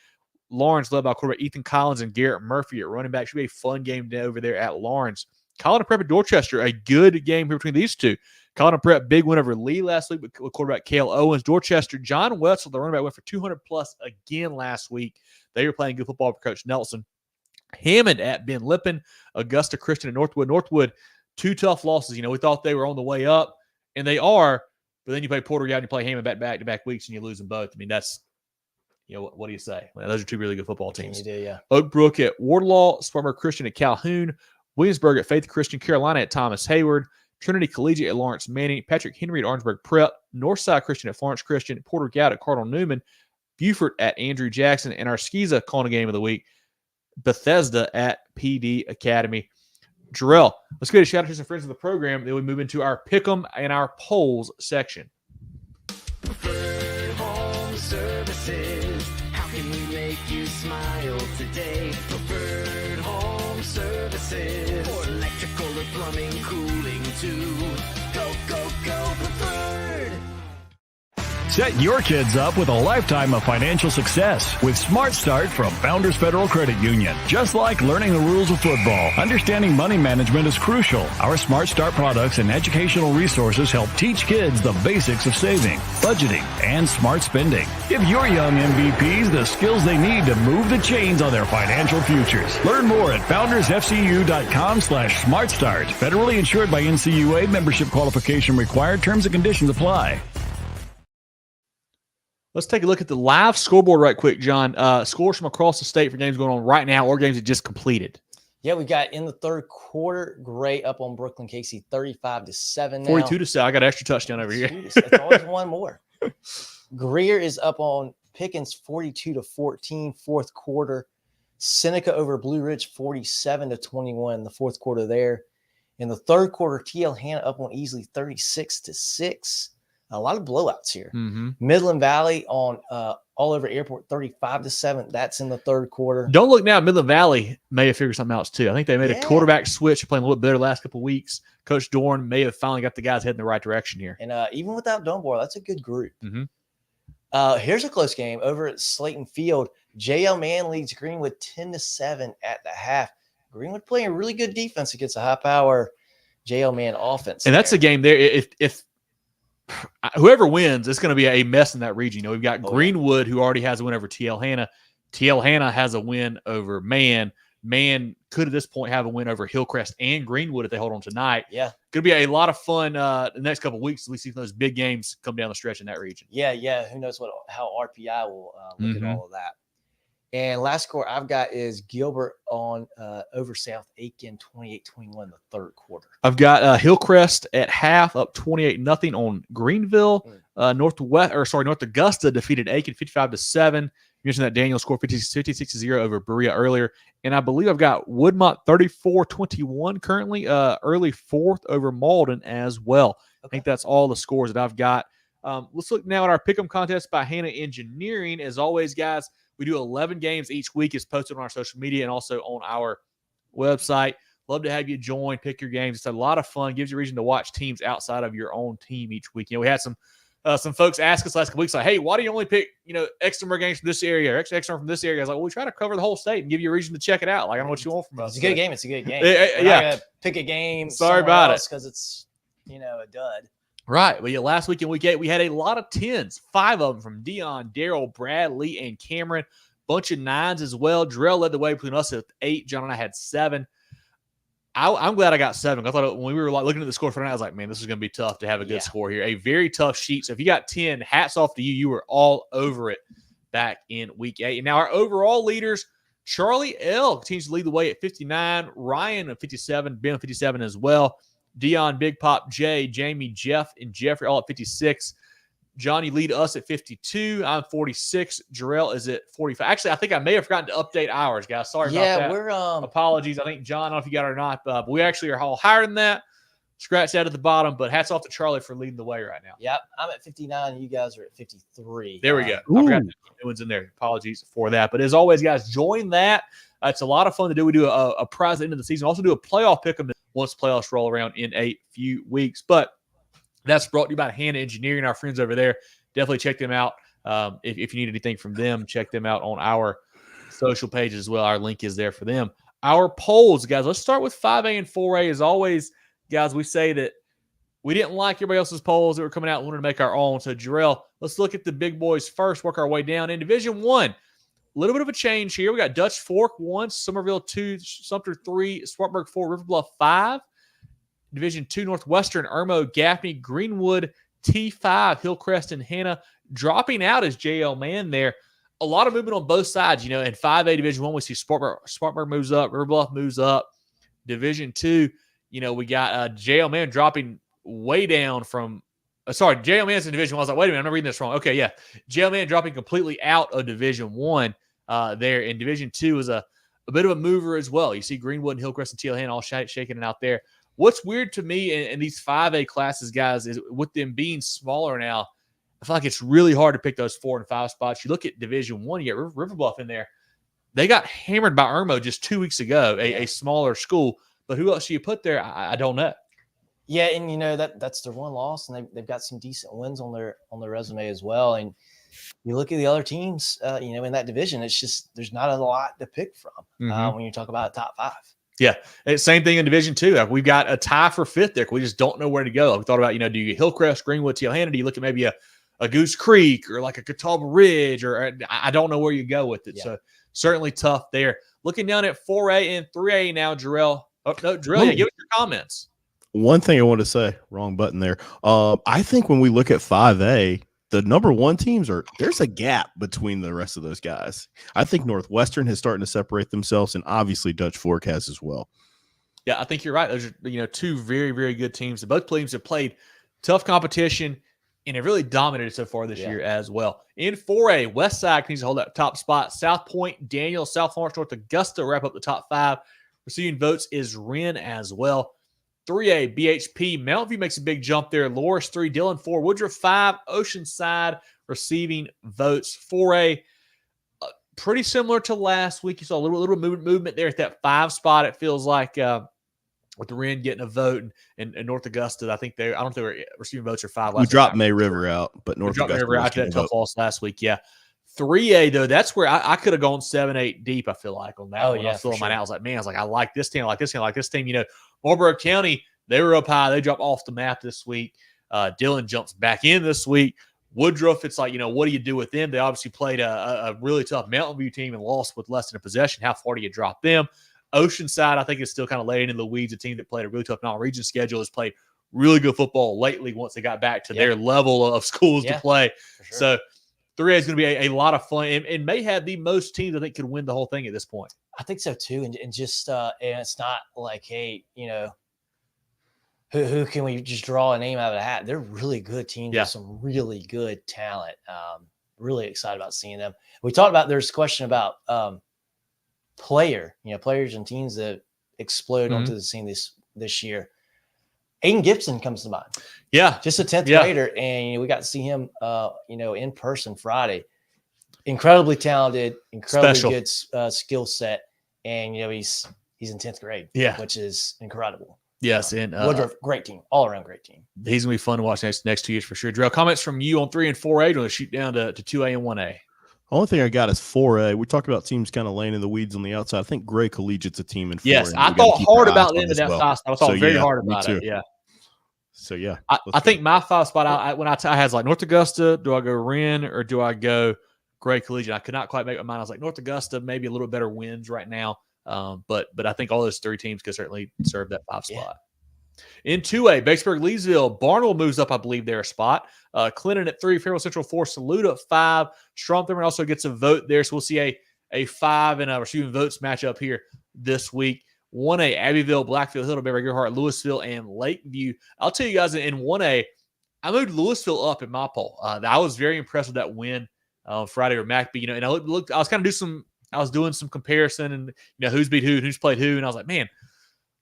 Lawrence led by quarterback Ethan Collins and Garrett Murphy at running back. Should be a fun game over there at Lawrence. Colin Prep at Dorchester, a good game here between these two. Colin Prep, big win over Lee last week with quarterback Cale Owens. Dorchester, John Wetzel, the running back, went for 200-plus again last week. They were playing good football for Coach Nelson. Hammond at Ben Lippen, Augusta Christian at Northwood. Northwood, 2 tough losses. We thought they were on the way up, and they are, but then you play Porter out and you play Hammond back-to-back weeks, and you lose them both. I mean, that's, what do you say? Well, those are 2 really good football teams. You do, yeah. Oak Brook at Wardlaw, Spartanburg Christian at Calhoun, Williamsburg at Faith Christian, Carolina at Thomas Hayward, Trinity Collegiate at Lawrence Manning, Patrick Henry at Orangeburg Prep, Northside Christian at Florence Christian, Porter Gout at Cardinal Newman, Beaufort at Andrew Jackson, and our SCISA CONA game of the week, Bethesda at Pee Dee Academy. Jerel, let's get a shout out to some friends of the program. Then we move into our Pick'em and our Polls section. Preferred Home Services. How can we make you smile today? Preferred Home Services. For electrical or plumbing, cooling too. Go, go, go, Preferred. Set your kids up with a lifetime of financial success with Smart Start from Founders Federal Credit Union. Just like learning the rules of football, understanding money management is crucial. Our Smart Start products and educational resources help teach kids the basics of saving, budgeting, and smart spending. Give your young MVPs the skills they need to move the chains on their financial futures. Learn more at foundersfcu.com/smartstart. Federally insured by NCUA. Membership qualification required. Terms and conditions apply. Let's take a look at the live scoreboard right quick, John. Scores from across the state for games going on right now or games that just completed. Yeah, we got in the third quarter, Gray up on Brooklyn Casey 35-7 now. 42-7. I got an extra touchdown over here. It's always one more. Greer is up on Pickens 42-14, fourth quarter. Seneca over Blue Ridge 47-21 in the fourth quarter there. In the third quarter, TL Hanna up on Easley 36-6. A lot of blowouts here. Mm-hmm. Midland Valley on all over Airport 35-7. That's in the third quarter. Don't look now. Midland Valley may have figured something else too. I think they made a quarterback switch, playing a little better the last couple of weeks. Coach Dorn may have finally got the guys heading the right direction here. And even without Dunbar, that's a good group. Mm-hmm. Here's a close game over at Slayton Field. JL Man leads Greenwood 10-7 at the half. Greenwood playing a really good defense against a high-power JL Man offense. And that's a game there. If whoever wins, it's going to be a mess in that region. We've got Greenwood, who already has a win over TL Hanna. TL Hanna has a win over Man. Man could at this point have a win over Hillcrest and Greenwood if they hold on tonight. Yeah. Could be a lot of fun the next couple of weeks as we see those big games come down the stretch in that region. Yeah. Who knows how RPI will look at all of that. And last score I've got is Gilbert on over South Aiken 28-21 in the third quarter. I've got Hillcrest at half up 28-0 on Greenville. North Augusta defeated Aiken 55-7. You mentioned that Daniel scored 56-0 over Berea earlier. And I believe I've got Woodmont 34-21 currently, early fourth over Malden as well. Okay. I think that's all the scores that I've got. Let's look now at our Pick'em contest by Hanna Engineering. As always, guys, we do 11 games each week. It's posted on our social media and also on our website. Love to have you join, pick your games. It's a lot of fun. Gives you a reason to watch teams outside of your own team each week. We had some folks ask us last couple weeks, like, hey, why do you only pick, X number of games from this area or X number from this area? I was like, well, we try to cover the whole state and give you a reason to check it out. Like, I don't know what you want from us. It's a good game. It's a good game. Yeah. Pick a game. Sorry about it. Because it's, a dud. Right. Well, last week in week 8, we had a lot of 10s, 5 of them from Dion, Daryl, Brad, Lee, and Cameron. Bunch of 9s as well. Jerel led the way between us at 8. John and I had 7. I'm glad I got 7. I thought when we were looking at the score for tonight, I was like, man, this is going to be tough to have a good score here. A very tough sheet. So if you got 10, hats off to you. You were all over it back in week 8. And now our overall leaders, Charlie L. continues to lead the way at 59. Ryan at 57. Ben at 57 as well. Dion, Big Pop, Jay, Jamie, Jeff, and Jeffrey all at 56. Johnny lead us at 52. I'm 46. Jerel is at 45. Actually, I think I may have forgotten to update ours, guys. Sorry about that. Yeah, we're apologies. I think John, I don't know if you got it or not, but we actually are all higher than that. Scratch that at the bottom, but hats off to Charlie for leading the way right now. Yep, I'm at 59 and you guys are at 53. There we go. I forgot the new ones in there. Apologies for that. But as always, guys, join that. It's a lot of fun to do. We do a prize at the end of the season. Also do a playoff pick 'em once playoffs roll around in a few weeks. But that's brought to you by Hanna Engineering, our friends over there. Definitely check them out. If you need anything from them, check them out on our social pages as well. Our link is there for them. Our polls, guys, let's start with 5A and 4A. As always, guys, we say that we didn't like everybody else's polls that were coming out and wanted to make our own. So, Jerel, let's look at the big boys first, work our way down. In Division 1, a little bit of a change here. We got Dutch Fork 1, Somerville 2, Sumter 3, Spartanburg 4, River Bluff 5. Division 2, Northwestern, Irmo, Gaffney, Greenwood, T5, Hillcrest, and Hanna. Dropping out is JL Man there. A lot of movement on both sides. In 5A Division 1, we see Spartanburg moves up, River Bluff moves up. Division 2, we got JL Man dropping way down from JL Man's in Division 1. I was like, wait a minute, I'm not reading this wrong. Okay, yeah. JL Man dropping completely out of Division 1 there. In Division 2 is a bit of a mover as well. You see Greenwood and Hillcrest and TL Hanna all shaking it out there. What's weird to me in these 5A classes, guys, is with them being smaller now, I feel like it's really hard to pick those 4 and 5 spots. You look at Division 1, you got River Bluff in there. They got hammered by Irmo just 2 weeks ago, a smaller school. But who else do you put there? I don't know. Yeah, and that's their one loss, and they've got some decent wins on their resume as well. And you look at the other teams, in that division, it's just there's not a lot to pick from when you talk about a top 5. Yeah, same thing in Division 2. We've got a tie for 5th there. We just don't know where to go. We thought about, do you get Hillcrest, Greenwood, TL Hanna? Do you look at maybe a Goose Creek or like a Catawba Ridge? Or I don't know where you go with it. Yeah. So certainly tough there. Looking down at 4A and 3A now, Jerel. Oh, no, Jerel, give us your comments. One thing I want to say, wrong button there. I think when we look at 5A, the number one teams there's a gap between the rest of those guys. I think Northwestern is starting to separate themselves, and obviously Dutch Fork has as well. Yeah, I think you're right. Those are two very, very good teams. Both teams have played tough competition and have really dominated so far this year as well. In 4A, Westside continues to hold that top spot. South Point, Daniel, South Florence, North Augusta wrap up the top 5. Receiving votes is Wren as well. 3A, BHP, Mountain View makes a big jump there. Loris 3, Dillon 4, Woodruff 5, Oceanside receiving votes. 4A, pretty similar to last week. You saw a little movement there at that 5 spot. It feels like with the Wren getting a vote and North Augusta, I don't think they were receiving votes or 5 last week. We dropped May River out, but North Augusta May River out to that tough loss last week. Yeah. 3A, though, that's where I could have gone 7-8 deep, I feel like, on that one. I was filling mine out. I was like, man, I like this team, I like this team, I like this team. Marlboro County, they were up high. They dropped off the map this week. Dillon jumps back in this week. Woodruff, it's like, what do you do with them? They obviously played a really tough Mountain View team and lost with less than a possession. How far do you drop them? Oceanside, I think, is still kind of laying in the weeds. A team that played a really tough non-region schedule has played really good football lately once they got back to their level of schools to play. Sure. So 3A is going to be a lot of fun and may have the most teams I think could win the whole thing at this point. I think so too. And just and it's not like, hey, who can we just draw a name out of the hat? They're really good teams with some really good talent. Really excited about seeing them. We talked about, there's a question about players and teams that explode onto the scene this year. Aiden Gibson comes to mind. Yeah. Just a 10th grader. And we got to see him, in person Friday. Incredibly talented, incredibly good skill set. And, he's in 10th grade, which is incredible. Yes. And Woodruff, great team, all around great team. He's going to be fun to watch next 2 years for sure. Jerel, comments from you on 3 and 4A to shoot down to 2A and 1A. Only thing I got is 4A. We talked about teams kind of laying in the weeds on the outside. I think Gray Collegiate's a team in 4A. Yes, I thought hard about them in that 5 spot. I thought very hard about it. Yeah. So, yeah. I think my 5 spot, I had like North Augusta, do I go Wren or do I go Gray Collegiate? I could not quite make my mind. I was like, North Augusta, maybe a little better wins right now. But I think all those 3 teams could certainly serve that 5 spot. In 2A, Batesburg-Leesville, Barnwell moves up, I believe, their spot. Clinton at 3, Fairfield Central 4, Saluda at 5. Strom Thurmon also gets a vote there, so we'll see a 5 and a receiving votes matchup here this week. 1A, Abbeville, Blackville-Hilda, Beverly-Gerhart, Louisville, and Lakeview. I'll tell you guys, in 1A, I moved Louisville up in my poll. I was very impressed with that win Friday or McBee, and I looked. I was kind of doing some comparison, and who's beat who, and who's played who, and I was like, man,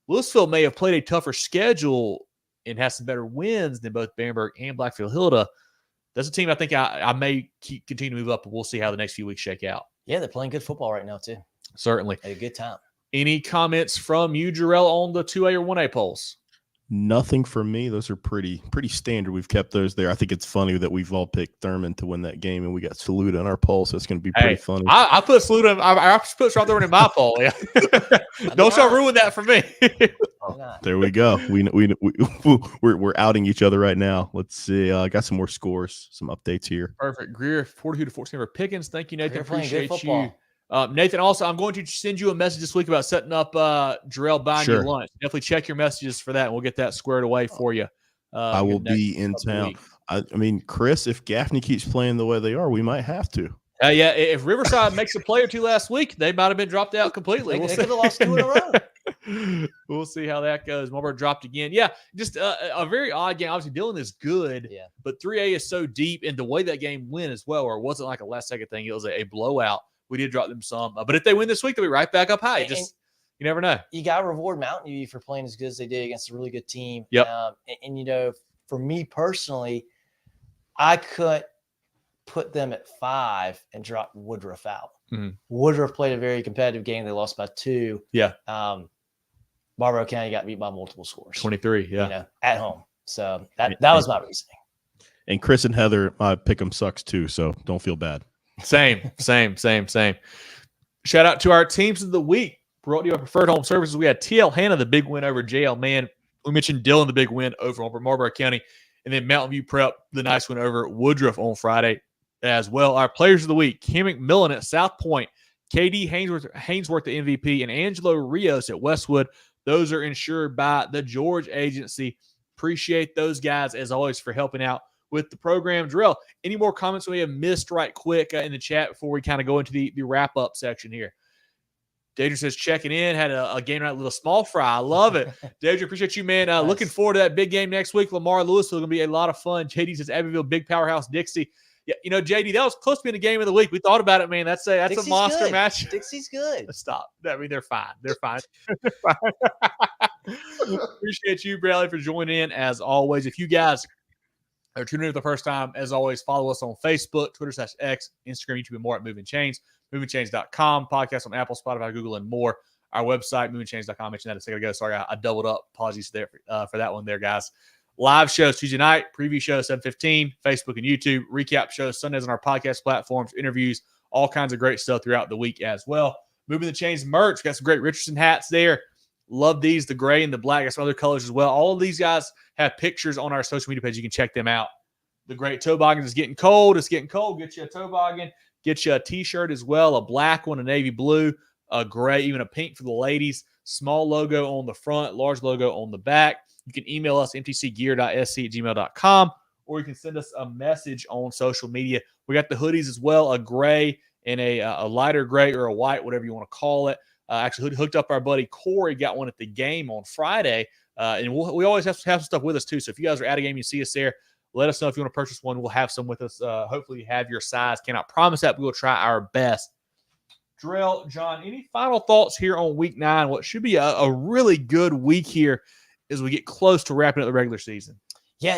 Louisville may have played a tougher schedule and has some better wins than both Bamberg and Blackville-Hilda. That's a team I think I may continue to move up, but we'll see how the next few weeks shake out. Yeah, they're playing good football right now, too. Certainly. Had a good time. Any comments from you, Jerel, on the 2A or 1A polls? Nothing from me. Those are pretty standard. We've kept those there. I think it's funny that we've all picked Thurmon to win that game, and we got Saluda in our poll, so it's going to be pretty funny. I put Saluda. I put Strom Thurmon in my poll. Yeah, don't y'all ruin that for me. There we go. We're outing each other right now. Let's see. I got some more scores, some updates here. Perfect. Greer 42-14 over Pickens. Thank you, Nathan. They're Appreciate good you. Nathan, also, I'm going to send you a message this week about setting up Jerel buying you lunch. Definitely check your messages for that, and we'll get that squared away for you. I will be in town. I mean, Chris, if Gaffney keeps playing the way they are, we might have to. Yeah, if Riverside makes a play or two last week, they might have been dropped out completely. They could have lost 2 in a row. We'll see how that goes. Marlboro dropped again. Yeah, just a very odd game. Obviously, Dillon is good, but 3A is so deep, and the way that game went as well, or it wasn't like a last-second thing. It was a blowout. We did drop them some. But if they win this week, they'll be right back up high. You never know. You got to reward Mountain View for playing as good as they did against a really good team. Yep. For me personally, I could put them at 5 and drop Woodruff out. Mm-hmm. Woodruff played a very competitive game. They lost by 2. Yeah. Marlboro County got beat by multiple scores. 23, yeah. At home. So that was my reasoning. And Chris and Heather, my pick 'em sucks too, so don't feel bad. Same. Shout out to our teams of the week. Brought to you by Preferred Home Services. We had TL Hanna, the big win over JL Man. We mentioned Dillon, the big win over Marlboro County. And then Mountain View Prep, the nice win over Woodruff on Friday as well. Our players of the week, Kim McMillan at South Point, KD Hainsworth the MVP, and Angelo Rios at Westwood. Those are insured by the George Agency. Appreciate those guys, as always, for helping out with the program. Jerel, any more comments we have missed right quick in the chat before we kind of go into the wrap-up section here? Deidre says, checking in, had a game night, little small fry. I love it. Deidre, appreciate you, man. Nice. Looking forward to that big game next week. Lamar, Louisville, going to be a lot of fun. JD says, Abbeville, big powerhouse, Dixie. Yeah, JD, that was close to being the game of the week. We thought about it, man. That's a monster good. match. Dixie's good. Stop. I mean, they're fine. They're fine. Appreciate you, Bradley, for joining in, as always. If you guys are tuning in for the first time, as always, follow us on Facebook, Twitter/X, Instagram, YouTube, and more at Movin Chains. MovinChains.com, podcast on Apple, Spotify, Google, and more. Our website, MovinChains.com. I mentioned that a second ago. Sorry, I doubled up. Apologies there for that one there, guys. Live shows Tuesday night, preview show 7:15, Facebook and YouTube, recap shows Sundays on our podcast platforms, interviews, all kinds of great stuff throughout the week as well. Moving the Chains merch. Got some great Richardson hats there. Love these, the gray and the black. Got some other colors as well. All of these guys have pictures on our social media page. You can check them out. The great toboggan is getting cold. It's getting cold. Get you a toboggan. Get you a T-shirt as well, a black one, a navy blue, a gray, even a pink for the ladies. Small logo on the front, large logo on the back. You can email us, mtcgear.sc@gmail.com, or you can send us a message on social media. We got the hoodies as well, a gray and a lighter gray or a white, whatever you want to call it. Actually hooked up our buddy Corey, got one at the game on Friday. And we always have some stuff with us too. So if you guys are at a game, you see us there, let us know if you want to purchase one. We'll have some with us. Hopefully you have your size. Cannot promise that, but we'll try our best. Jerel, John, any final thoughts here on week 9? What should be a really good week here as we get close to wrapping up the regular season? Yeah.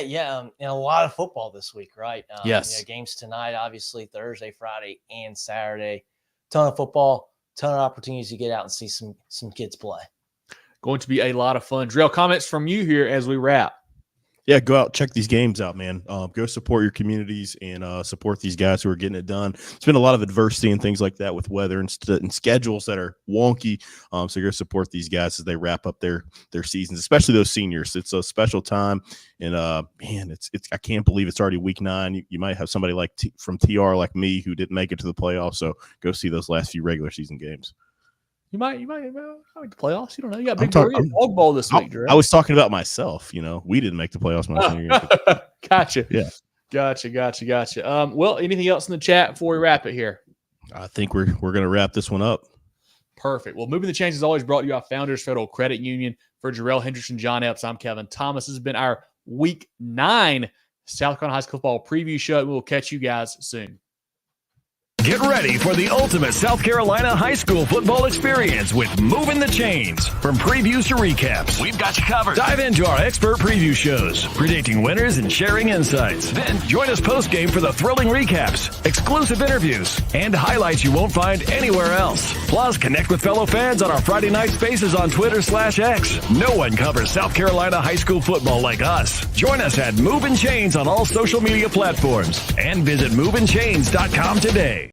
And a lot of football this week, right? Yes. Games tonight, obviously Thursday, Friday, and Saturday. Ton of football, ton of opportunities to get out and see some kids play. Going to be a lot of fun. Jerel, comments from you here as we wrap. Yeah, go out, check these games out, man. Go support your communities and support these guys who are getting it done. It's been a lot of adversity and things like that with weather and schedules that are wonky. So go support these guys as they wrap up their seasons, especially those seniors. It's a special time, and man, it's I can't believe it's already week 9. You might have somebody like from TR like me who didn't make it to the playoffs. So go see those last few regular season games. You might make the playoffs. You don't know. You got big dog bowl this week, Jerel. I was talking about myself. We didn't make the playoffs my senior year. Gotcha. Yeah. Gotcha. Well, anything else in the chat before we wrap it here? I think we're going to wrap this one up. Perfect. Well, Moving the Chains is always brought to you by Founders Federal Credit Union. For Jerel, Hendricks, and John Epps, I'm Kevin Thomas. This has been our Week 9 South Carolina High School Football preview show. We will catch you guys soon. Get ready for the ultimate South Carolina high school football experience with Movin the Chains. From previews to recaps, we've got you covered. Dive into our expert preview shows, predicting winners and sharing insights. Then join us post-game for the thrilling recaps, exclusive interviews, and highlights you won't find anywhere else. Plus, connect with fellow fans on our Friday night spaces on Twitter/X. No one covers South Carolina high school football like us. Join us at Movin Chains on all social media platforms and visit movinchains.com today.